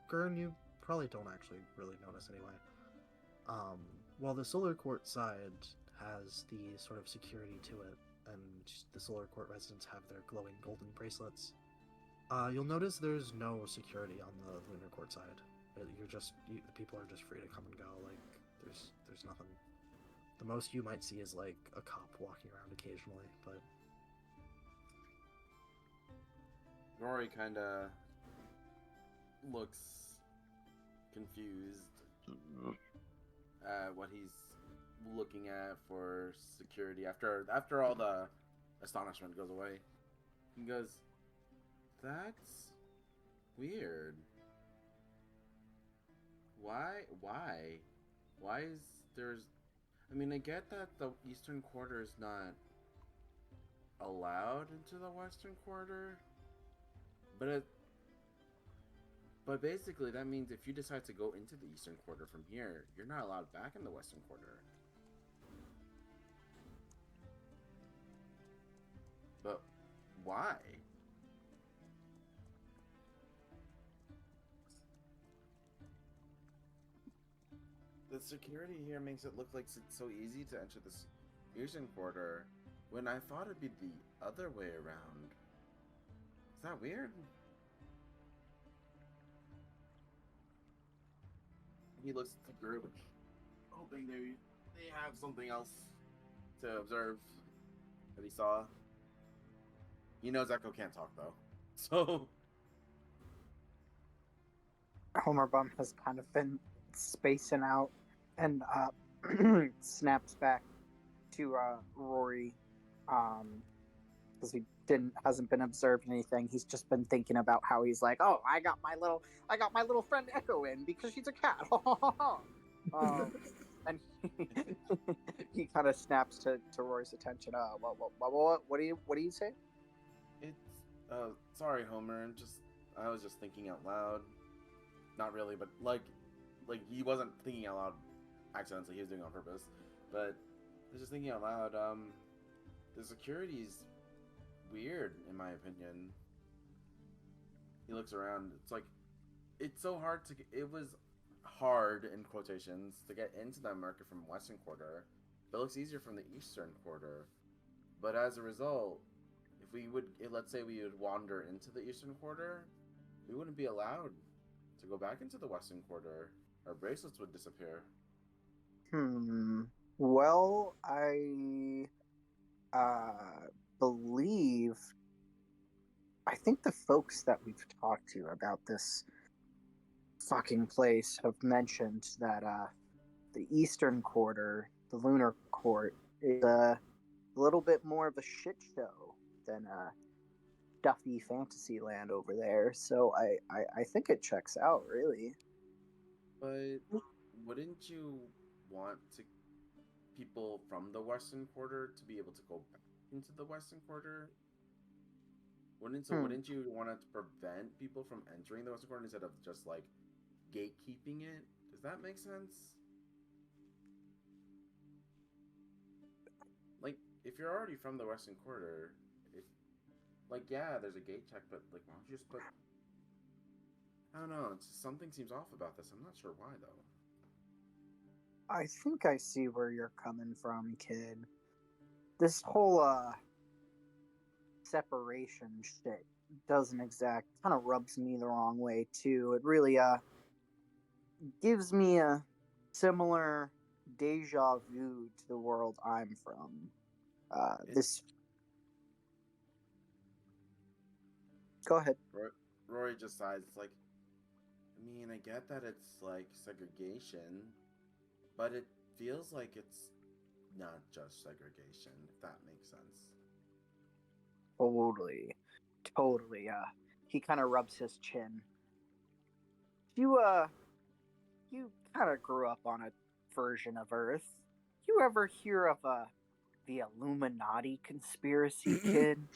Gurn, you probably don't actually really notice anyway. While the Solar Court side has the sort of security to it, and the Solar Court residents have their glowing golden bracelets, you'll notice there's no security on the Lunar Court side. The people are just free to come and go. Like, there's nothing. The most you might see is like a cop walking around occasionally, but Rory kind of looks confused at what he's looking at for security after all the astonishment goes away. He goes, "That's weird. Why is there's? I mean, I get that the Eastern Quarter is not allowed into the Western Quarter, but basically that means if you decide to go into the Eastern Quarter from here, you're not allowed back in the Western Quarter. But why? The security here makes it look like it's so easy to enter this Eastern Quarter, when I thought it'd be the other way around. Is that weird? He looks at the group, hoping they have something else to observe that he saw. He knows Echo can't talk though, so Homer Bum has kind of been spacing out and snaps back to Rory because he hasn't been observed anything. He's just been thinking about how he's like, oh, I got my little friend Echo in because she's a cat. And he kind of snaps to Rory's attention. What do you say? it's sorry, Homer. I was just thinking out loud. Not really, but like he wasn't thinking out loud accidentally. He was doing it on purpose. But I was just thinking out loud. The security's weird, in my opinion. He looks around. It's like it's so hard to. It was hard in quotations to get into that market from Western Quarter, but it looks easier from the Eastern Quarter. But as a result, let's say we would wander into the Eastern Quarter, we wouldn't be allowed to go back into the Western Quarter. Our bracelets would disappear. Well, I believe. I think the folks that we've talked to about this fucking place have mentioned that the Eastern Quarter, the Lunar Court, is a little bit more of a shit show than stuffy Fantasyland over there. So I think it checks out, really. But wouldn't you want people from the Western Quarter to be able to go back into the Western Quarter? Wouldn't you want to prevent people from entering the Western Quarter instead of just like gatekeeping it? Does that make sense? Like, if you're already from the Western Quarter, there's a gate check, but like, why don't you just put? I don't know. Something seems off about this. I'm not sure why though. I think I see where you're coming from, kid. This whole separation shit kind of rubs me the wrong way too. It really gives me a similar deja vu to the world I'm from. Go ahead. Rory just sighs. It's like, I mean, I get that it's like segregation, but it feels like it's not just segregation, if that makes sense. Totally. He kind of rubs his chin. You kind of grew up on a version of Earth. You ever hear of the Illuminati conspiracy, kid?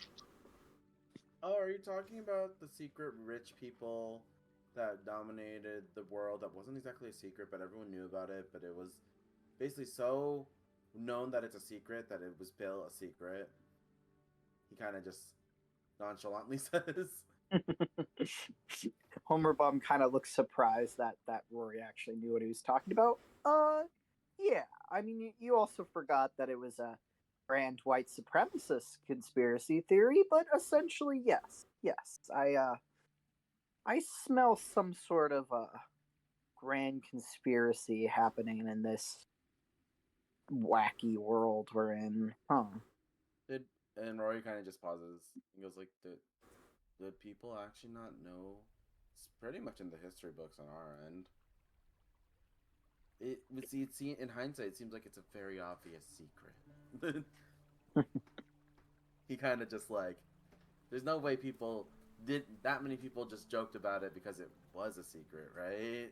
Oh, are you talking about the secret rich people that dominated the world? That wasn't exactly a secret, but everyone knew about it. But it was basically so known that it's a secret that it was still a secret. He kind of just nonchalantly says. Homer Bum kind of looks surprised that Rory actually knew what he was talking about. Yeah. I mean, you also forgot that it was a grand white supremacist conspiracy theory, but essentially, yes. I smell some sort of a grand conspiracy happening in this wacky world we're in, huh? And Rory kind of just pauses. He goes like, "Did people actually not know?" It's pretty much in the history books on our end. In hindsight, it seems like it's a very obvious secret. He kind of just like, there's no way that many people just joked about it because it was a secret, right?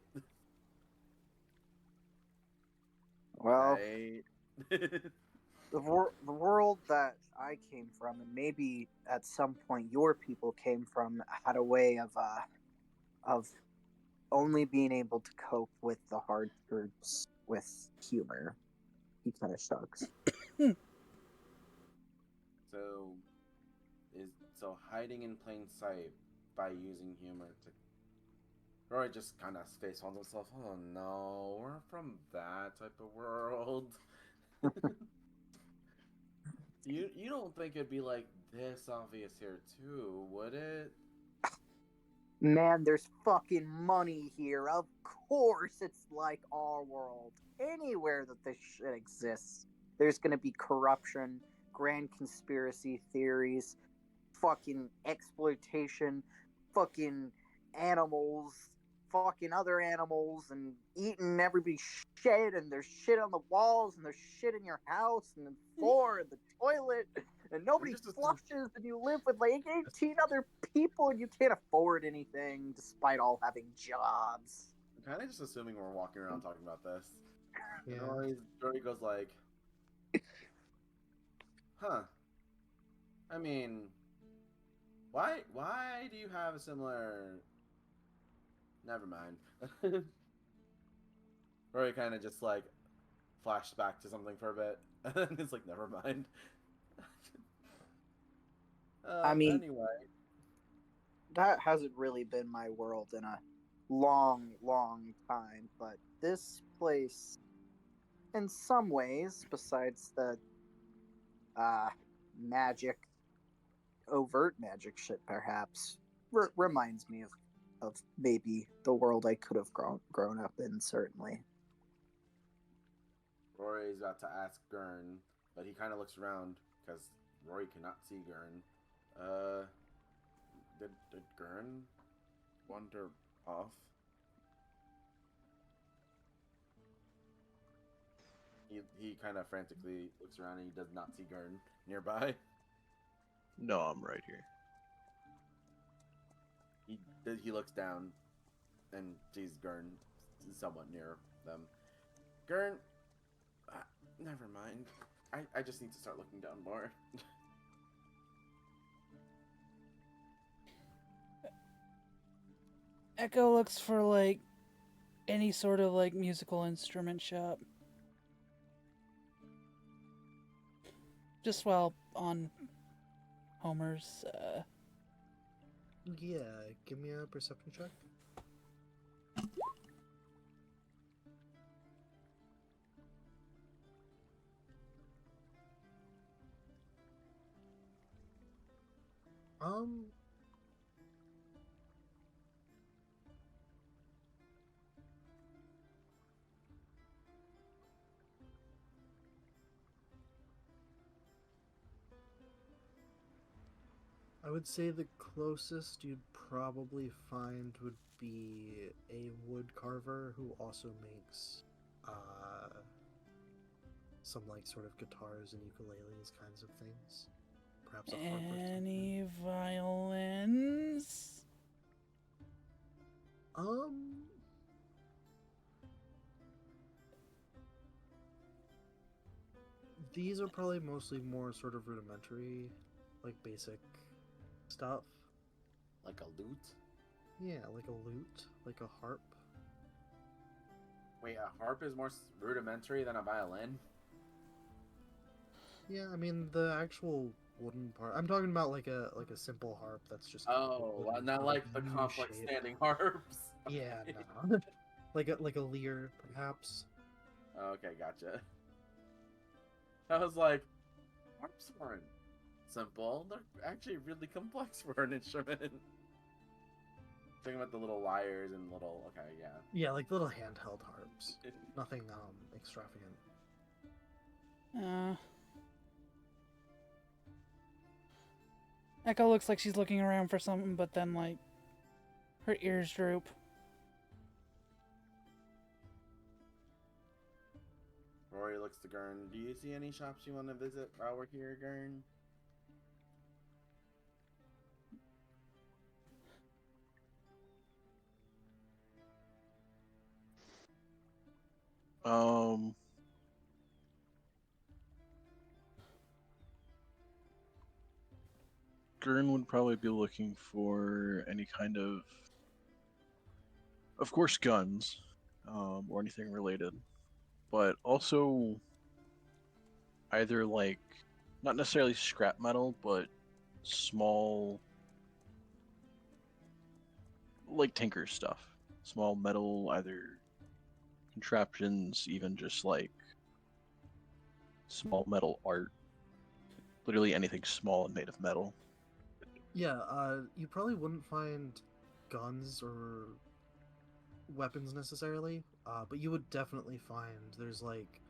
Well, right? the world that I came from, and maybe at some point your people came from, had a way of only being able to cope with the hard truths with humor. He kind of shrugs. So hiding in plain sight by using humor to. Roy just kind of face on himself. Oh no, we're from that type of world. You don't think it'd be like this obvious here too, would it? Man, there's fucking money here. Of course it's like our world. Anywhere that this shit exists, there's gonna be corruption, grand conspiracy theories, fucking exploitation, fucking animals, fucking other animals, and eating everybody's shit, and there's shit on the walls, and there's shit in your house, and the floor, and the toilet, and nobody flushes, and you live with like 18 other people, and you can't afford anything despite all having jobs. I'm kind of just assuming we're walking around talking about this. Yeah. And Rory goes like, huh. I mean, why do you have a similar... Never mind. Rory kind of just like flashed back to something for a bit, and it's like, never mind. I mean, anyway, that hasn't really been my world in a long time, but this place, in some ways, besides the uh, magic, overt magic shit, perhaps, reminds me of maybe the world I could have grown up in. Certainly. Rory is about to ask Gurn, but he kind of looks around because Rory cannot see Gurn. Did Gurn wander off? He kind of frantically looks around and he does not see Gurn nearby. No, I'm right here. He looks down and sees Gurn somewhat near them. Gurn, never mind. I just need to start looking down more. Echo looks for like any sort of like musical instrument shop. Just while on Homer's Yeah, give me a perception check. Um, I would say the closest you'd probably find would be a wood carver who also makes some like sort of guitars and ukuleles kinds of things. Perhaps a harp or something. any violins. These are probably mostly more sort of rudimentary, like basic stuff. Like a lute? Yeah, like a lute, like a harp. Wait, a harp is more rudimentary than a violin? Yeah, I mean the actual wooden part. I'm talking about like a simple harp that's just. Oh, wooden not with like a the U complex shape. standing harps. Yeah, Okay. no. like a lyre, perhaps. Okay, gotcha. I was like, harps aren't simple. They're actually really complex for an instrument. Talking about the little lyres and little. Okay, yeah. Yeah, like little handheld harps. Nothing extravagant. Echo looks like she's looking around for something, but then like her ears droop. Rory looks to Gurn. Do you see any shops you want to visit while we're here, Gurn? Gurn would probably be looking for any kind of course, guns, or anything related, but also either like not necessarily scrap metal, but small, like tinker stuff, small metal, either contraptions, even just like small metal art, literally anything small and made of metal. Yeah, you probably wouldn't find guns or weapons necessarily, but you would definitely find there's like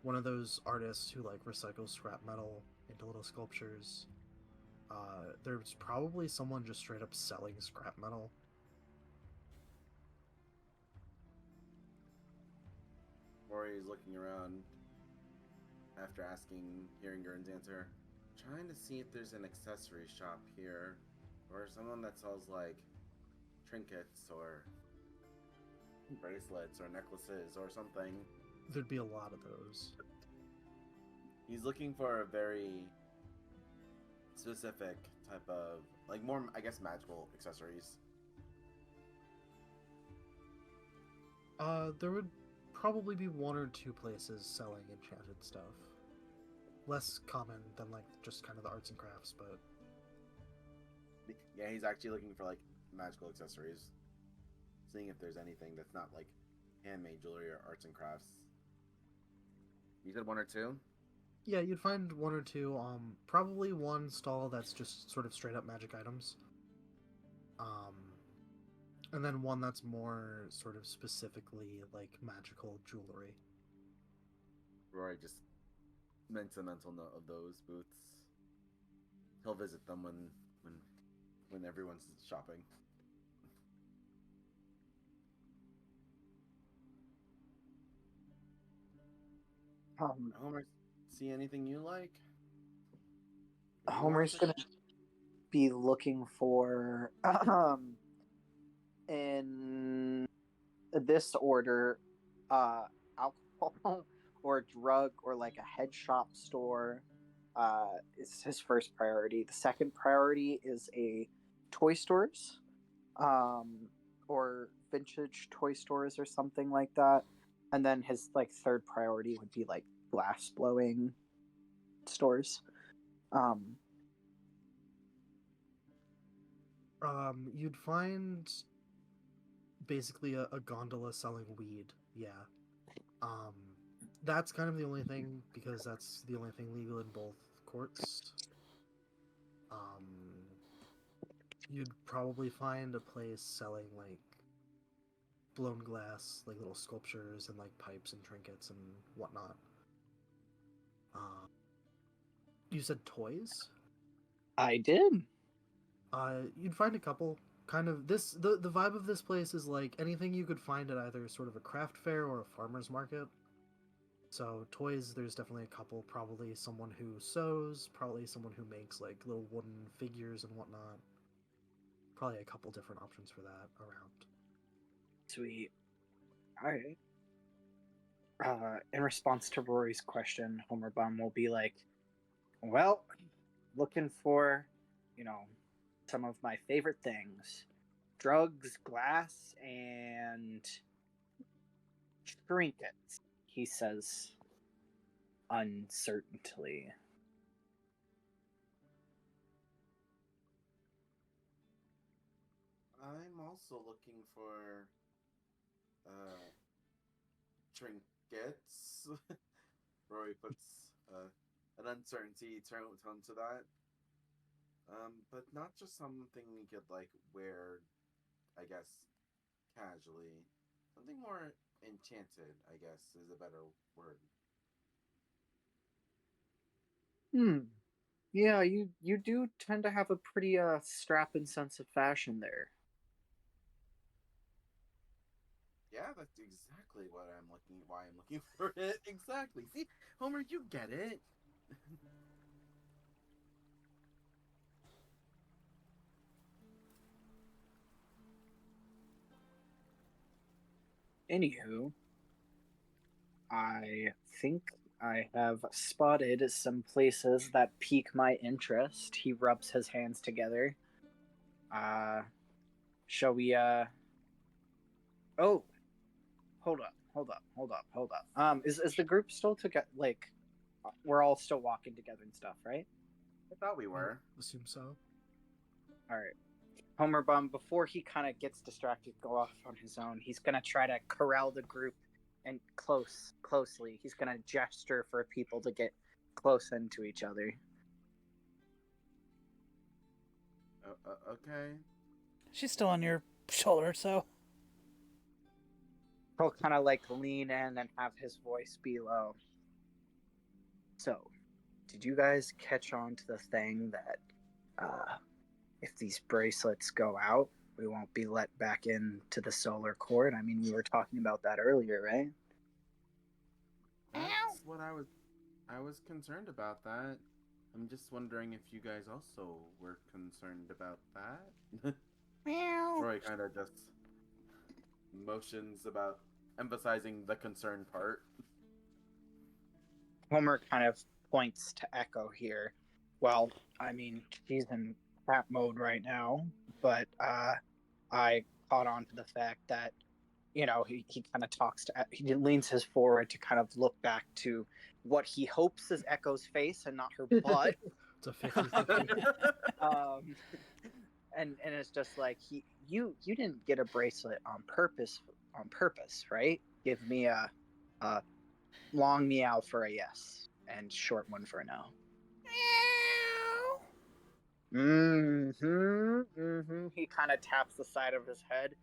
one of those artists who like recycles scrap metal into little sculptures. There's probably someone just straight up selling scrap metal. Rory is looking around after hearing Gurn's answer, trying to see if there's an accessory shop here, or someone that sells like trinkets or bracelets or necklaces or something. There'd be a lot of those. He's looking for a very specific type of, like, more, I guess, magical accessories. There would probably be one or two places selling enchanted stuff. Less common than like just kind of the arts and crafts, but Yeah, he's actually looking for like magical accessories. seeing if there's anything that's not like handmade jewelry or arts and crafts. You said one or two? Yeah, you'd find one or two. Probably one stall that's just sort of straight up magic items. And then one that's more sort of specifically like magical jewelry. Rory just makes a mental note of those booths. He'll visit them when everyone's shopping. Homer, see anything you like? Homer's gonna be looking for in this order, alcohol or drug or like a head shop store is his first priority. The second priority is a toy stores, or vintage toy stores or something like that. And then his like third priority would be like glass blowing stores. You'd find basically a gondola selling weed. Yeah. That's kind of the only thing because that's the only thing legal in both courts. You'd probably find a place selling like blown glass, like little sculptures and like pipes and trinkets and whatnot. You said toys? I did. You'd find a couple. Kind of this the vibe of this place is like anything you could find at either sort of a craft fair or a farmer's market. So toys, there's definitely a couple. Probably someone who sews, probably someone who makes like little wooden figures and whatnot. Probably a couple different options for that around. Sweet. Alright. In response to Rory's question, Homer Bum will be like, well, looking for, some of my favorite things. Drugs, glass, and trinkets, he says uncertainly. I'm also looking for trinkets. Rory puts an uncertainty tone to that. But not just something we could like wear, I guess, casually. Something more enchanted, I guess, is a better word. Yeah, you do tend to have a pretty strapping sense of fashion there. Yeah, that's exactly why I'm looking for it. Exactly. See, Homer, you get it. Anywho, I think I have spotted some places that pique my interest. He rubs his hands together. Shall we oh, hold up. Is the group still together? Like, we're all still walking together and stuff, right? I thought we were. Assume so. All right. Homer Bum, before he kind of gets distracted, go off on his own, he's gonna try to corral the group and closely. He's gonna gesture for people to get close into each other. Okay. She's still on your shoulder, so. He'll kind of like lean in and have his voice be low. So, did you guys catch on to the thing that if these bracelets go out, we won't be let back into the solar court? I mean, we were talking about that earlier, right? That's what I was concerned about that. I'm just wondering if you guys also were concerned about that. Roy kind of just motions about emphasizing the concern part. Homer kind of points to Echo here. Well, I mean, she's in crap mode right now, but I caught on to the fact that, he kind of he leans his forward to kind of look back to what he hopes is Echo's face and not her butt. It's a 50-50. and it's just like you didn't get a bracelet on purpose, right? Give me a long meow for a yes and short one for a no. He kind of taps the side of his head.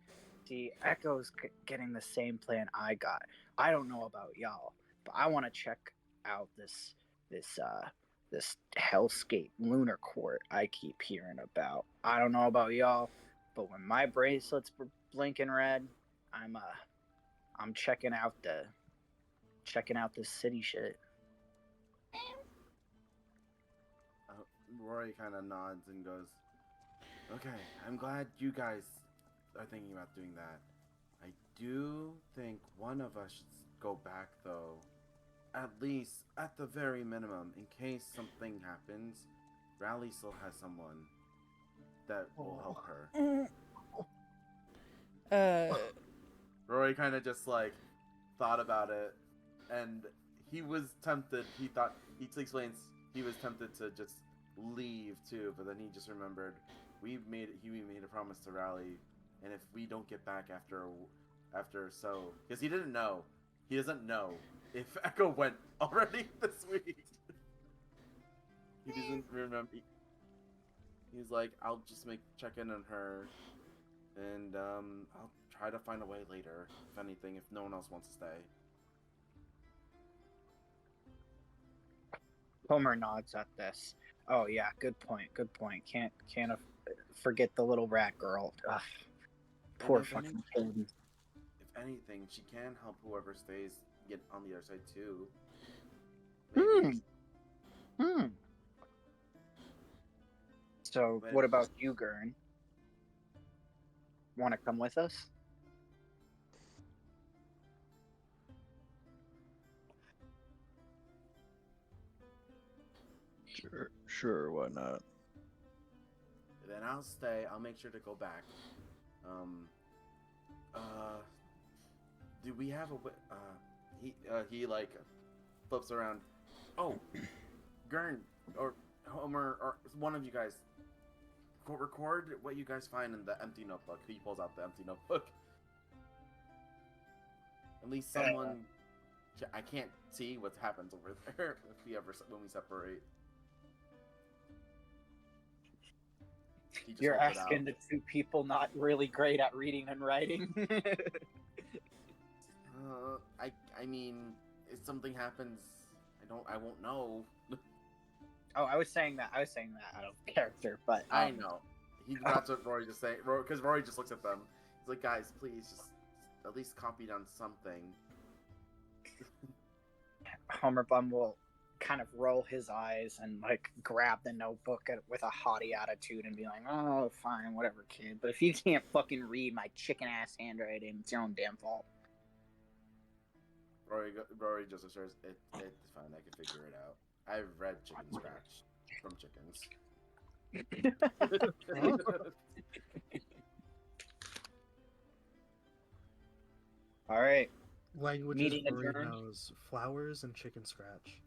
See, Echo's getting the same plan I got. I don't know about y'all, but I want to check out this hellscape lunar court I keep hearing about. I don't know about y'all, but when my bracelets were blinking red, I'm checking out this city shit. Rory kind of nods and goes, "Okay, I'm glad you guys are thinking about doing that. I do think one of us should go back, though. At least, at the very minimum, in case something happens, Rally still has someone that will help her." Rory kind of just like thought about it, and he was tempted. He explains he was tempted to just leave too, but then he just remembered we made a promise to Rally, and if we don't get back after because he doesn't know if Echo went already this week. He doesn't remember. He's like, I'll just check in on her, and I'll try to find a way later, if anything, if no one else wants to stay. Homer nods at this. Oh yeah, good point. Can't forget the little rat girl. Ugh, poor fucking kid. If anything, she can help whoever stays get on the other side too. Maybe. So, what about you, Gurn? Want to come with us? Sure, why not? Then I'll stay. I'll make sure to go back. Do we have a he like flips around. Oh, Gurn or Homer or one of you guys record what you guys find in the empty notebook. He pulls out the empty notebook. At least someone. I can't see what happens over there when we separate. You're asking the two people not really great at reading and writing. I mean, if something happens, I won't know. Oh, I was saying that out of character, but I know. That's what Rory just saying. Because Rory just looks at them. He's like, guys, please just at least copy down something. Homer Bum will kind of roll his eyes and like grab the notebook with a haughty attitude and be like, "Oh, fine, whatever, kid. But if you can't fucking read my chicken ass handwriting, it's your own damn fault." Rory just assures it's fine. I can figure it out. I've read Chicken Scratch from chickens. All right. Languages Rory knows: flowers and chicken scratch.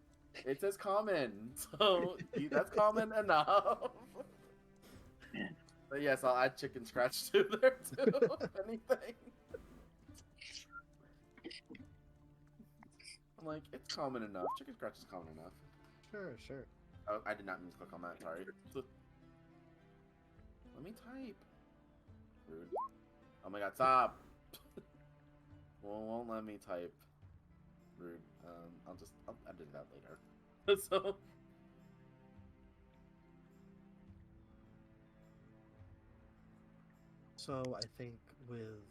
It says common, so that's common enough. But yes, I'll add chicken scratch to there too, if anything. I'm like, it's common enough. Chicken scratch is common enough. Sure. Oh, I did not mean to click on that, sorry. Let me type. Rude. Oh my god, stop! Won't let me type. Rude. I'll edit that later. So I think with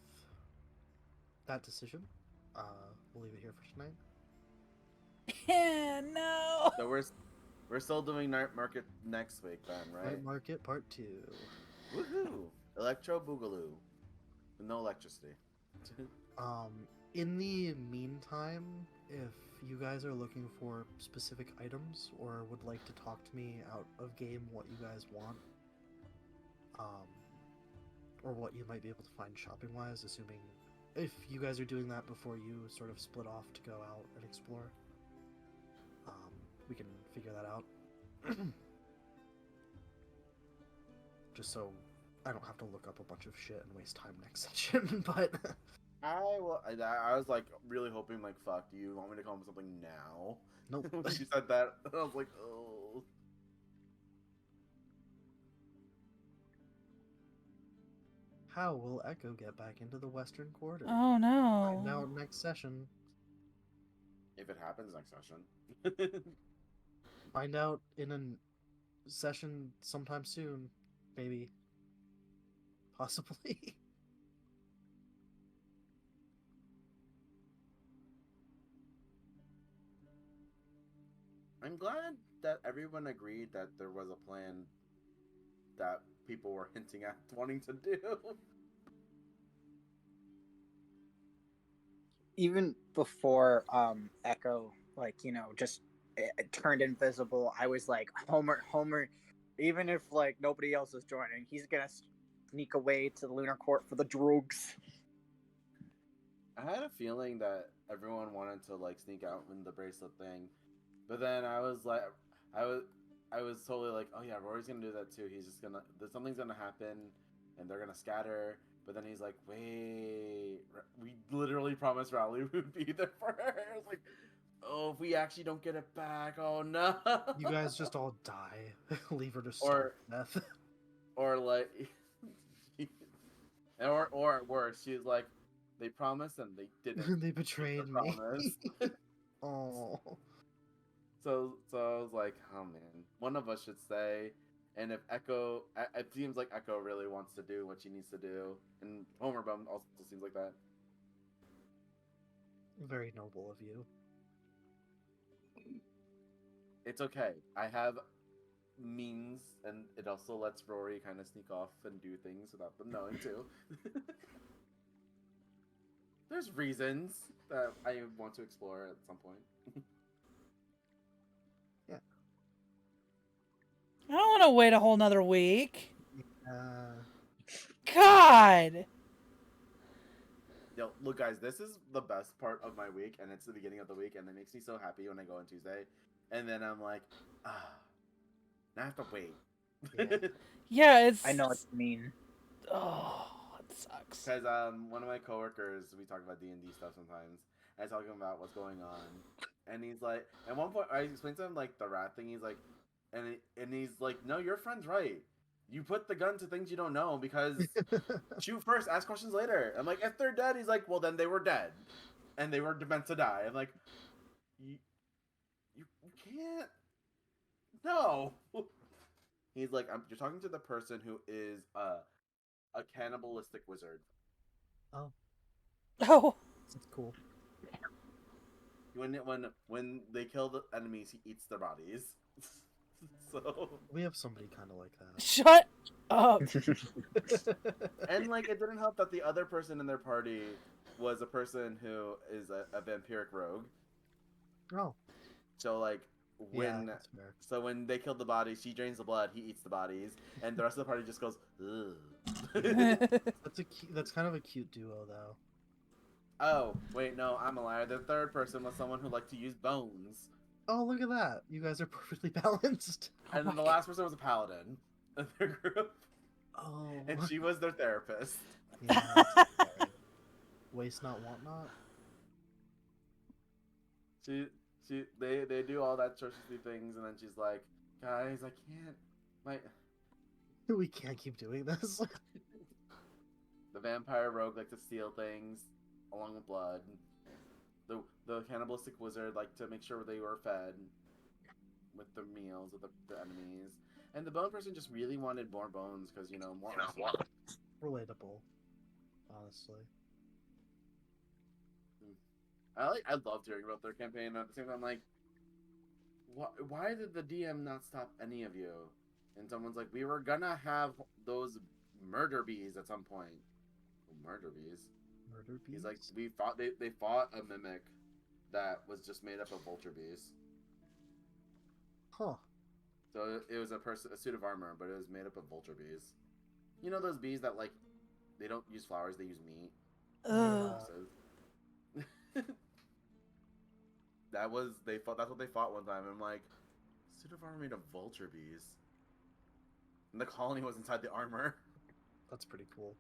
that decision, we'll leave it here for tonight. No. So we're still doing Night Market next week then, right? Night Market Part 2. Woohoo! Electro Boogaloo. With no electricity. In the meantime, if you guys are looking for specific items or would like to talk to me out of game what you guys want, or what you might be able to find shopping wise, assuming if you guys are doing that before you sort of split off to go out and explore, we can figure that out. Just so I don't have to look up a bunch of shit and waste time next session, but I was like really hoping like, fuck, do you want me to come up with something now? nope. When she said that, I was like, oh. How will Echo get back into the Western Quarter? Oh Find no. out next session. If it happens next session. Find out in a session sometime soon, maybe. Possibly. I'm glad that everyone agreed that there was a plan that people were hinting at wanting to do. Even before Echo, like, just turned invisible, I was like, Homer, even if like nobody else is joining, he's gonna sneak away to the Lunar Court for the drugs. I had a feeling that everyone wanted to like sneak out in the bracelet thing, but then I was like, I was totally like, oh yeah, Rory's gonna do that too. He's just gonna, something's gonna happen, and they're gonna scatter. But then he's like, wait, we literally promised Rowley would be there for her. I was like, oh, if we actually don't get it back, oh no. You guys just all die. Leave her to Or- starve to death. or like, or worse, she's like, they promised and they didn't. They betrayed the me. promise. Oh. So I was like, oh man, one of us should stay. And if Echo, it seems like Echo really wants to do what she needs to do, and Homer Bum also seems like that. Very noble of you. It's okay. I have means, and it also lets Rory kind of sneak off and do things without them knowing too. There's reasons that I want to explore at some point. I don't want to wait a whole nother week. Uh, God. Yo, look, guys, this is the best part of my week, and it's the beginning of the week, and it makes me so happy when I go on Tuesday. And then I'm like, now I have to wait. Yeah. Yeah, it's. I know what you mean. Oh, it sucks. Because one of my coworkers, we talk about D&D stuff sometimes, and I talk to him about what's going on, and he's like, at one point, I explained to him like the rat thing. He's like, and he's like, no, your friend's right. You put the gun to things you don't know because shoot first, ask questions later. I'm like, if they're dead, he's like, well, then they were dead, and they were meant to die. I'm like, you can't. No. He's like, you're talking to the person who is a cannibalistic wizard. Oh, Oh. that's cool. When they kill the enemies, he eats their bodies. So We have somebody kind of like that. Shut up. and like it didn't help that the other person in their party was a person who is a vampiric rogue. Oh, So like yeah, when that's fair. so when they kill the bodies, she drains the blood, he eats the bodies, and the rest of the party just goes, ugh. That's kind of a cute duo, though. Oh, wait, no, I'm a liar. The third person was someone who liked to use bones. Oh, look at that! You guys are perfectly balanced. And then the last person was a paladin in their group. Oh, And she was their therapist. yeah, that's fair. Waste not, want not. They do all that churchy things, and then she's like, guys, I can't. We can't keep doing this. The vampire rogue likes to steal things along with blood. The cannibalistic wizard liked to make sure they were fed with the meals of the enemies. And the bone person just really wanted more bones because, more. Relatable, honestly. I loved hearing about their campaign. And at the same time, I'm like, why did the DM not stop any of you? And someone's like, we were gonna have those murder bees at some point. Murder bees. Murder bees. He's like, they fought a mimic that was just made up of vulture bees. Huh. So it was a suit of armor, but it was made up of vulture bees. You know those bees that they don't use flowers, they use meat. Ugh. That's what they fought one time. And I'm like, suit of armor made of vulture bees. And the colony was inside the armor. That's pretty cool.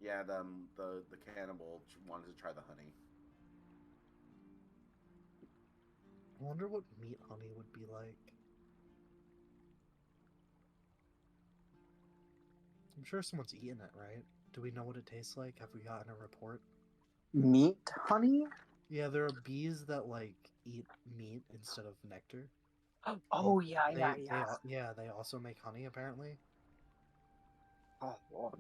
Yeah, the cannibal wanted to try the honey. I wonder what meat honey would be like. I'm sure someone's eaten it, right? Do we know what it tastes like? Have we gotten a report? Meat honey? Yeah, there are bees that like eat meat instead of nectar. Oh yeah, They, yeah, they yeah. al- yeah, they also make honey apparently. Oh lord,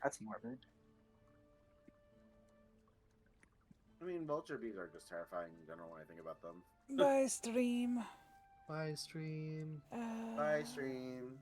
that's morbid. I mean, vulture bees are just terrifying in general when I think about them. Bye, stream. Bye, stream. Bye, stream.